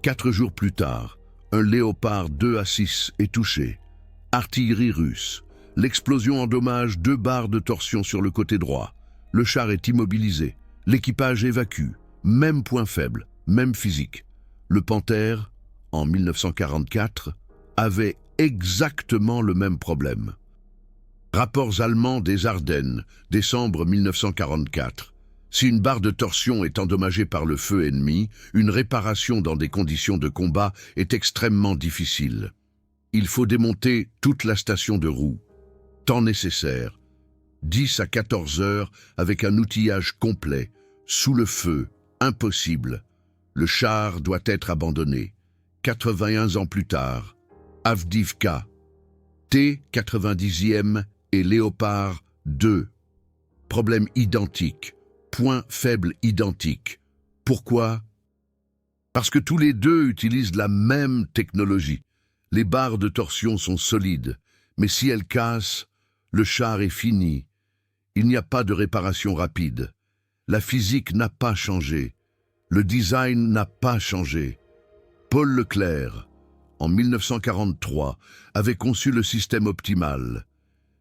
[SPEAKER 1] 4 jours plus tard, un Léopard 2A6 est touché. Artillerie russe. L'explosion endommage 2 barres de torsion sur le côté droit. Le char est immobilisé. L'équipage évacue. Même point faible, même physique. Le Panther, en 1944, avait exactement le même problème. Rapports allemands des Ardennes, décembre 1944. Si une barre de torsion est endommagée par le feu ennemi, une réparation dans des conditions de combat est extrêmement difficile. Il faut démonter toute la station de roues. Temps nécessaire, 10 à 14 heures avec un outillage complet, sous le feu, impossible. Le char doit être abandonné. 81 ans plus tard, Avdivka, T-90e et Léopard 2. Problème identique, point faible identique. Pourquoi? Parce que tous les deux utilisent la même technologie. Les barres de torsion sont solides, mais si elles cassent, le char est fini. Il n'y a pas de réparation rapide. La physique n'a pas changé. Le design n'a pas changé. Paul Leclerc, en 1943, avait conçu le système optimal,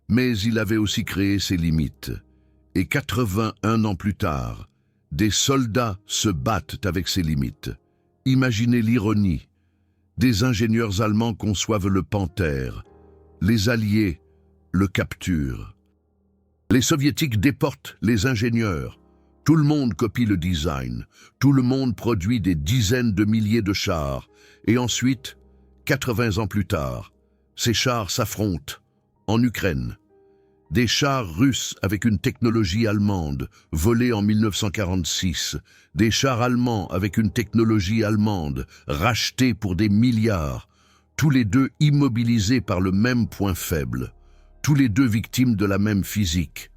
[SPEAKER 1] mais il avait aussi créé ses limites. Et 81 ans plus tard, des soldats se battent avec ses limites. Imaginez l'ironie. Des ingénieurs allemands conçoivent le Panthère. Les Alliés le capturent. Les Soviétiques déportent les ingénieurs. Tout le monde copie le design. Tout le monde produit des dizaines de milliers de chars. Et ensuite, 80 ans plus tard, ces chars s'affrontent en Ukraine. Des chars russes avec une technologie allemande, volés en 1946. Des chars allemands avec une technologie allemande, rachetés pour des milliards. Tous les deux immobilisés par le même point faible. Tous les deux victimes de la même physique.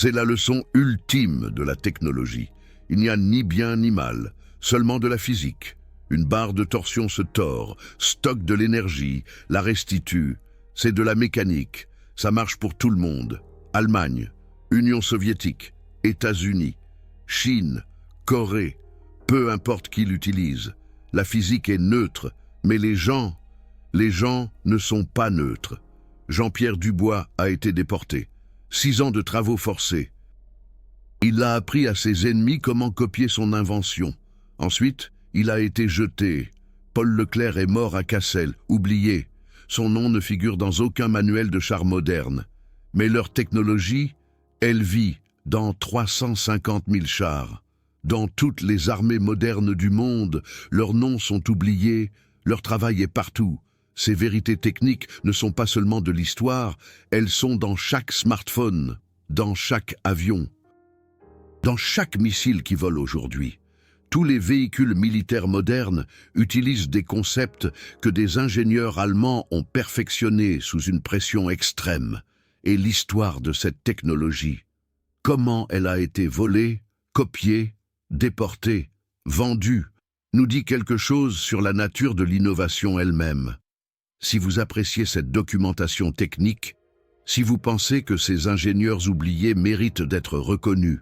[SPEAKER 1] C'est la leçon ultime de la technologie. Il n'y a ni bien ni mal, seulement de la physique. Une barre de torsion se tord, stocke de l'énergie, la restitue. C'est de la mécanique. Ça marche pour tout le monde. Allemagne, Union soviétique, États-Unis, Chine, Corée, peu importe qui l'utilise. La physique est neutre, mais les gens ne sont pas neutres. Jean-Pierre Dubois a été déporté. 6 ans de travaux forcés. Il a appris à ses ennemis comment copier son invention. Ensuite, il a été jeté. Paul Leclerc est mort à Cassel, oublié. Son nom ne figure dans aucun manuel de chars moderne. Mais leur technologie, elle vit dans 350 000 chars. Dans toutes les armées modernes du monde, leurs noms sont oubliés, leur travail est partout. Ces vérités techniques ne sont pas seulement de l'histoire, elles sont dans chaque smartphone, dans chaque avion, dans chaque missile qui vole aujourd'hui. Tous les véhicules militaires modernes utilisent des concepts que des ingénieurs allemands ont perfectionnés sous une pression extrême. Et l'histoire de cette technologie, comment elle a été volée, copiée, déportée, vendue, nous dit quelque chose sur la nature de l'innovation elle-même. Si vous appréciez cette documentation technique, si vous pensez que ces ingénieurs oubliés méritent d'être reconnus,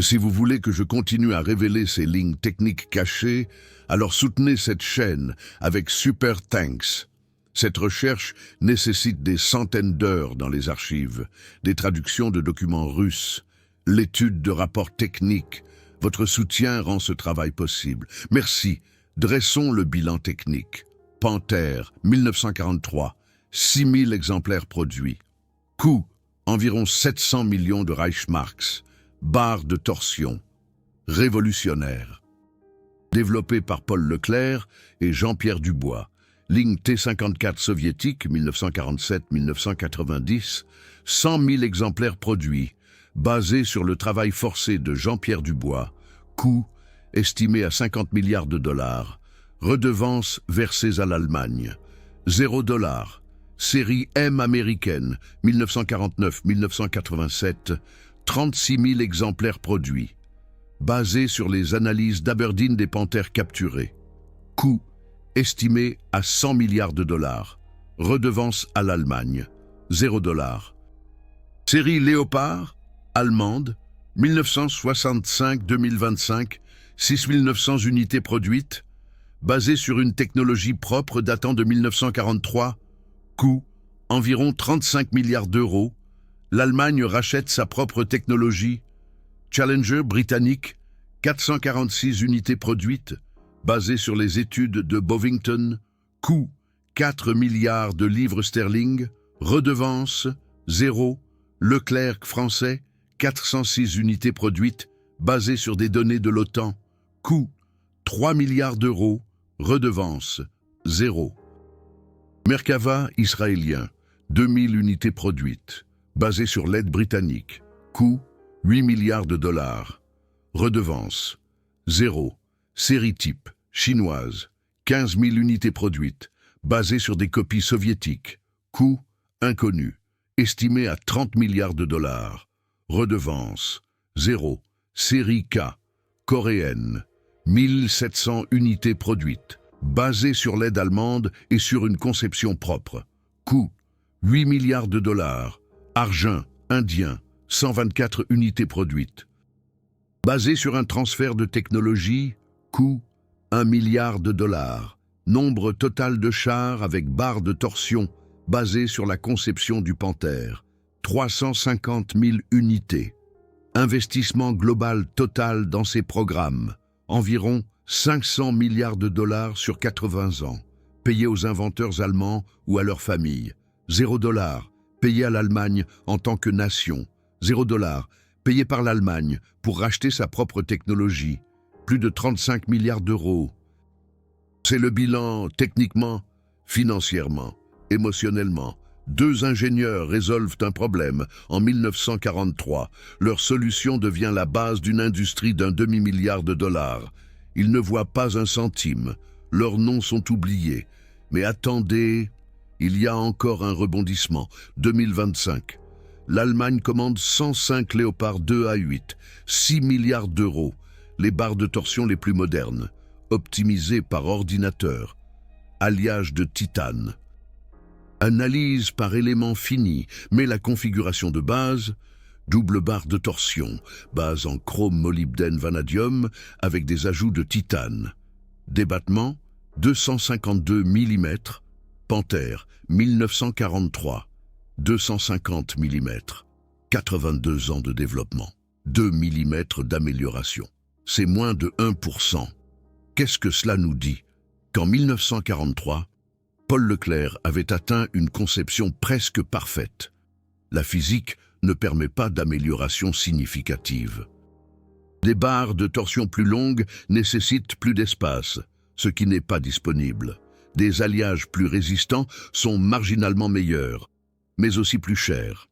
[SPEAKER 1] si vous voulez que je continue à révéler ces lignes techniques cachées, alors soutenez cette chaîne avec Super Thanks. Cette recherche nécessite des centaines d'heures dans les archives, des traductions de documents russes, l'étude de rapports techniques. Votre soutien rend ce travail possible. Merci. Dressons le bilan technique. Panthère, 1943, 6000 exemplaires produits. Coût, environ 700 millions de Reichsmarks. Barre de torsion. Révolutionnaire. Développé par Paul Leclerc et Jean-Pierre Dubois. Ligne T-54 soviétique, 1947-1990, 100 000 exemplaires produits, basé sur le travail forcé de Jean-Pierre Dubois, coût estimé à 50 milliards de dollars, redevances versées à l'Allemagne, $0, série M américaine, 1949-1987, 36 000 exemplaires produits, basé sur les analyses d'Aberdeen des panthères capturées, coût estimé à 100 milliards de dollars. Redevance à l'Allemagne, $0. Série Léopard, allemande, 1965-2025, 6900 unités produites, basée sur une technologie propre datant de 1943, coût environ 35 milliards d'euros. L'Allemagne rachète sa propre technologie. Challenger britannique, 446 unités produites, basé sur les études de Bovington, coût 4 milliards de livres sterling, redevance 0, Leclerc français, 406 unités produites, basées sur des données de l'OTAN, coût 3 milliards d'euros, redevance 0. Merkava israélien, 2000 unités produites, basées sur l'aide britannique, coût 8 milliards de dollars, redevance 0. Série type, chinoise, 15 000 unités produites, basées sur des copies soviétiques, coût inconnu, estimé à 30 milliards de dollars, redevance 0. Série K, coréenne, 1700 unités produites, basées sur l'aide allemande et sur une conception propre, coût 8 milliards de dollars, argent, indien, 124 unités produites, basées sur un transfert de technologie, coût 1 milliard de dollars. Nombre total de chars avec barre de torsion basé sur la conception du Panthère, 350 000 unités. Investissement global total dans ces programmes, environ 500 milliards de dollars sur 80 ans, payés aux inventeurs allemands ou à leurs familles. 0 $, payé à l'Allemagne en tant que nation. 0 $, payé par l'Allemagne pour racheter sa propre technologie. Plus de 35 milliards d'euros. C'est le bilan techniquement, financièrement, émotionnellement. 2 ingénieurs résolvent un problème en 1943. Leur solution devient la base d'une industrie d'un demi-milliard de dollars. Ils ne voient pas un centime. Leurs noms sont oubliés. Mais attendez, il y a encore un rebondissement. 2025. L'Allemagne commande 105 Léopard 2A8, 6 milliards d'euros. Les barres de torsion les plus modernes, optimisées par ordinateur. Alliage de titane. Analyse par élément fini, mais la configuration de base, double barre de torsion, base en chrome molybdène vanadium avec des ajouts de titane. Débattement, 252 mm, Panthère, 1943, 250 mm, 82 ans de développement, 2 mm d'amélioration. C'est moins de 1%. Qu'est-ce que cela nous dit? Qu'en 1943, Paul Leclerc avait atteint une conception presque parfaite. La physique ne permet pas d'amélioration significative. Des barres de torsion plus longues nécessitent plus d'espace, ce qui n'est pas disponible. Des alliages plus résistants sont marginalement meilleurs, mais aussi plus chers.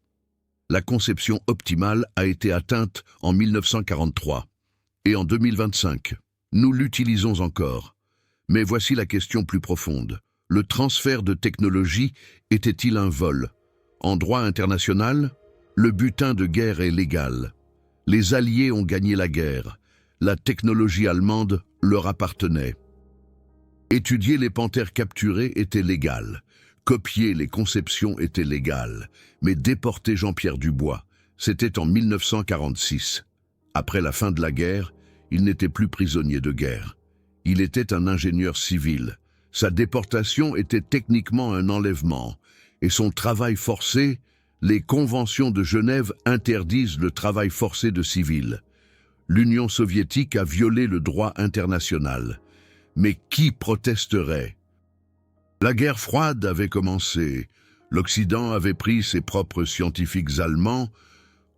[SPEAKER 1] La conception optimale a été atteinte en 1943 et en 2025. Nous l'utilisons encore. Mais voici la question plus profonde. Le transfert de technologie était-il un vol? En droit international, le butin de guerre est légal. Les Alliés ont gagné la guerre. La technologie allemande leur appartenait. Étudier les panthères capturées était légal. Copier les conceptions était légal. Mais déporter Jean-Pierre Dubois, c'était en 1946. Après la fin de la guerre, il n'était plus prisonnier de guerre. Il était un ingénieur civil. Sa déportation était techniquement un enlèvement, et son travail forcé, les conventions de Genève interdisent le travail forcé de civils. L'Union soviétique a violé le droit international. Mais qui protesterait? La guerre froide avait commencé. L'Occident avait pris ses propres scientifiques allemands,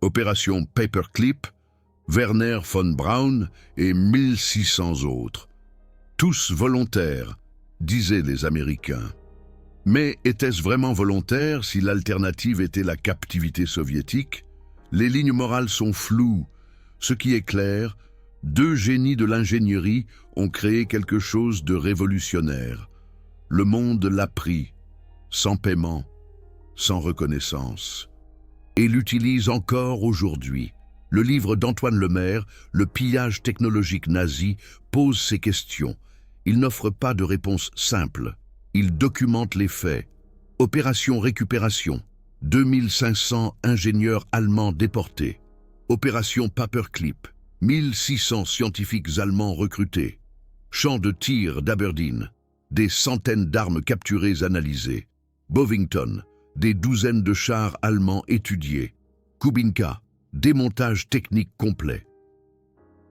[SPEAKER 1] opération Paperclip, Werner von Braun et 1600 autres. Tous volontaires, disaient les Américains. Mais était-ce vraiment volontaire si l'alternative était la captivité soviétique? Les lignes morales sont floues. Ce qui est clair, 2 génies de l'ingénierie ont créé quelque chose de révolutionnaire. Le monde l'a pris, sans paiement, sans reconnaissance. Et l'utilise encore aujourd'hui. Le livre d'Antoine Lemaire, Le pillage technologique nazi, pose ces questions. Il n'offre pas de réponse simple. Il documente les faits. Opération récupération. 2500 ingénieurs allemands déportés. Opération Paperclip. 1600 scientifiques allemands recrutés. Champ de tir d'Aberdeen. Des centaines d'armes capturées analysées. Bovington. Des douzaines de chars allemands étudiés. Kubinka. Démontage technique complet.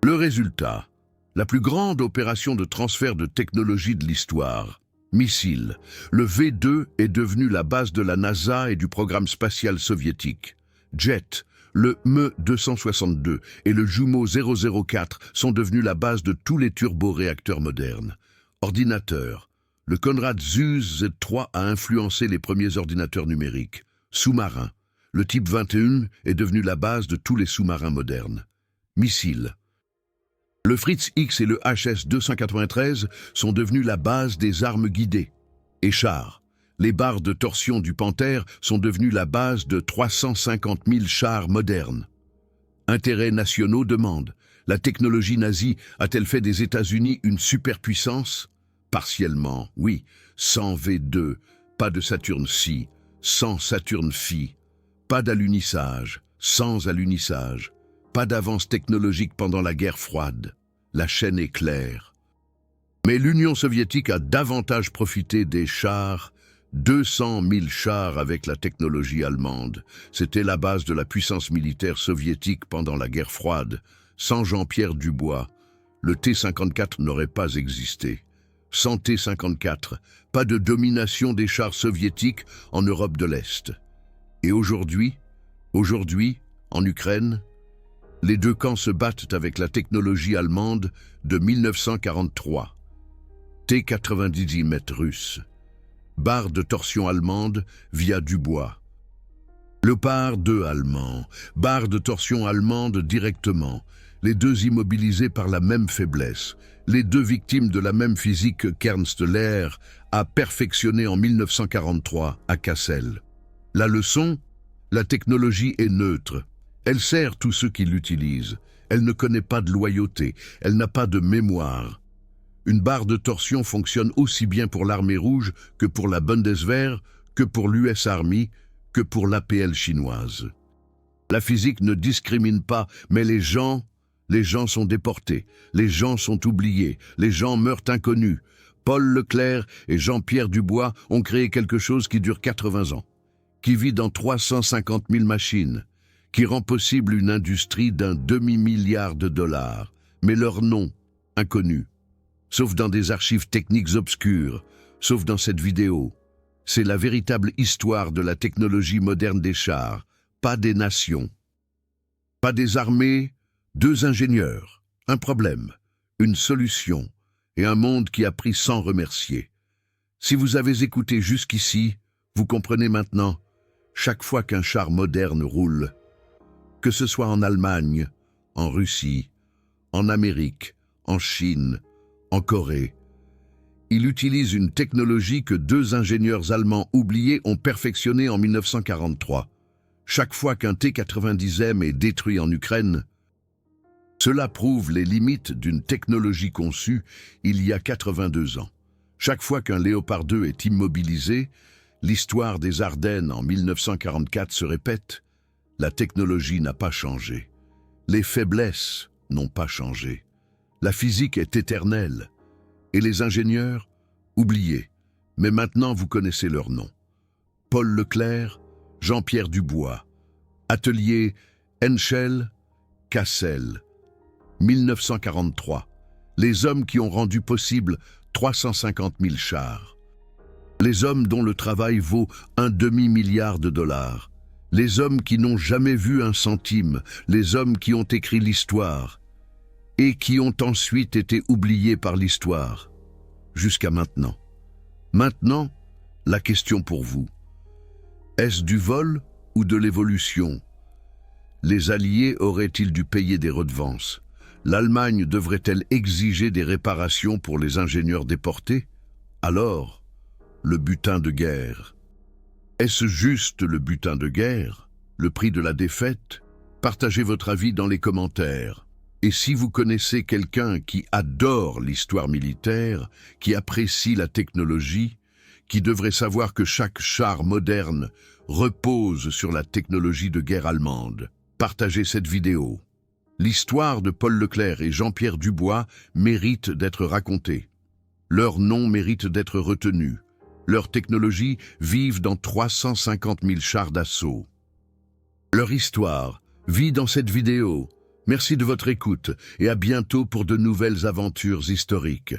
[SPEAKER 1] Le résultat, la plus grande opération de transfert de technologie de l'histoire. Missile. Le V2 est devenu la base de la NASA et du programme spatial soviétique. Jet. Le Me-262 et le jumeau 004 sont devenus la base de tous les turboréacteurs modernes. Ordinateur. Le Conrad Zuse Z3 a influencé les premiers ordinateurs numériques. Sous-marin. Le type 21 est devenu la base de tous les sous-marins modernes. Missiles. Le Fritz X et le HS-293 sont devenus la base des armes guidées. Et chars. Les barres de torsion du Panthère sont devenues la base de 350 000 chars modernes. Intérêts nationaux demandent. La technologie nazie a-t-elle fait des États-Unis une superpuissance? Partiellement, oui. Sans V2, pas de Saturne C, sans Saturne Phi. Pas d'alunissage, sans alunissage, pas d'avance technologique pendant la guerre froide. La chaîne est claire. Mais l'Union soviétique a davantage profité des chars, 200 000 chars avec la technologie allemande. C'était la base de la puissance militaire soviétique pendant la guerre froide. Sans Jean-Pierre Dubois, le T-54 n'aurait pas existé. Sans T-54, pas de domination des chars soviétiques en Europe de l'Est. Et aujourd'hui, en Ukraine, les deux camps se battent avec la technologie allemande de 1943. T-90 russe. Barre de torsion allemande via Dubois. Léopard 2 allemand. Barre de torsion allemande directement. Les deux immobilisés par la même faiblesse. Les deux victimes de la même physique qu'Ernst Lehr a perfectionné en 1943 à Cassel. La leçon? La technologie est neutre. Elle sert tous ceux qui l'utilisent. Elle ne connaît pas de loyauté. Elle n'a pas de mémoire. Une barre de torsion fonctionne aussi bien pour l'armée rouge que pour la Bundeswehr, que pour l'US Army, que pour l'APL chinoise. La physique ne discrimine pas, mais les gens sont déportés, les gens sont oubliés, les gens meurent inconnus. Paul Leclerc et Jean-Pierre Dubois ont créé quelque chose qui dure 80 ans, qui vit dans 350 000 machines, qui rend possible une industrie d'1 demi-milliard de dollars, mais leur nom, inconnu. Sauf dans des archives techniques obscures, sauf dans cette vidéo. C'est la véritable histoire de la technologie moderne des chars, pas des nations. Pas des armées, deux ingénieurs, un problème, une solution, et un monde qui a pris sans remercier. Si vous avez écouté jusqu'ici, vous comprenez maintenant, chaque fois qu'un char moderne roule, que ce soit en Allemagne, en Russie, en Amérique, en Chine, en Corée, il utilise une technologie que deux ingénieurs allemands oubliés ont perfectionnée en 1943. Chaque fois qu'un T-90M est détruit en Ukraine, cela prouve les limites d'une technologie conçue il y a 82 ans. Chaque fois qu'un Léopard 2 est immobilisé, l'histoire des Ardennes en 1944 se répète. La technologie n'a pas changé. Les faiblesses n'ont pas changé. La physique est éternelle. Et les ingénieurs, oubliés. Mais maintenant vous connaissez leurs noms. Paul Leclerc, Jean-Pierre Dubois. Atelier Henschel, Cassel. 1943. Les hommes qui ont rendu possible 350 000 chars. Les hommes dont le travail vaut 1 demi-milliard de dollars. Les hommes qui n'ont jamais vu un centime. Les hommes qui ont écrit l'histoire. Et qui ont ensuite été oubliés par l'histoire. Jusqu'à maintenant. Maintenant, la question pour vous. Est-ce du vol ou de l'évolution? Les Alliés auraient-ils dû payer des redevances? L'Allemagne devrait-elle exiger des réparations pour les ingénieurs déportés? Alors, le butin de guerre. Est-ce juste le butin de guerre? Le prix de la défaite? Partagez votre avis dans les commentaires. Et si vous connaissez quelqu'un qui adore l'histoire militaire, qui apprécie la technologie, qui devrait savoir que chaque char moderne repose sur la technologie de guerre allemande, partagez cette vidéo. L'histoire de Paul Leclerc et Jean-Pierre Dubois mérite d'être racontée. Leurs noms méritent d'être retenus. Leurs technologies vivent dans 350 000 chars d'assaut. Leur histoire vit dans cette vidéo. Merci de votre écoute et à bientôt pour de nouvelles aventures historiques.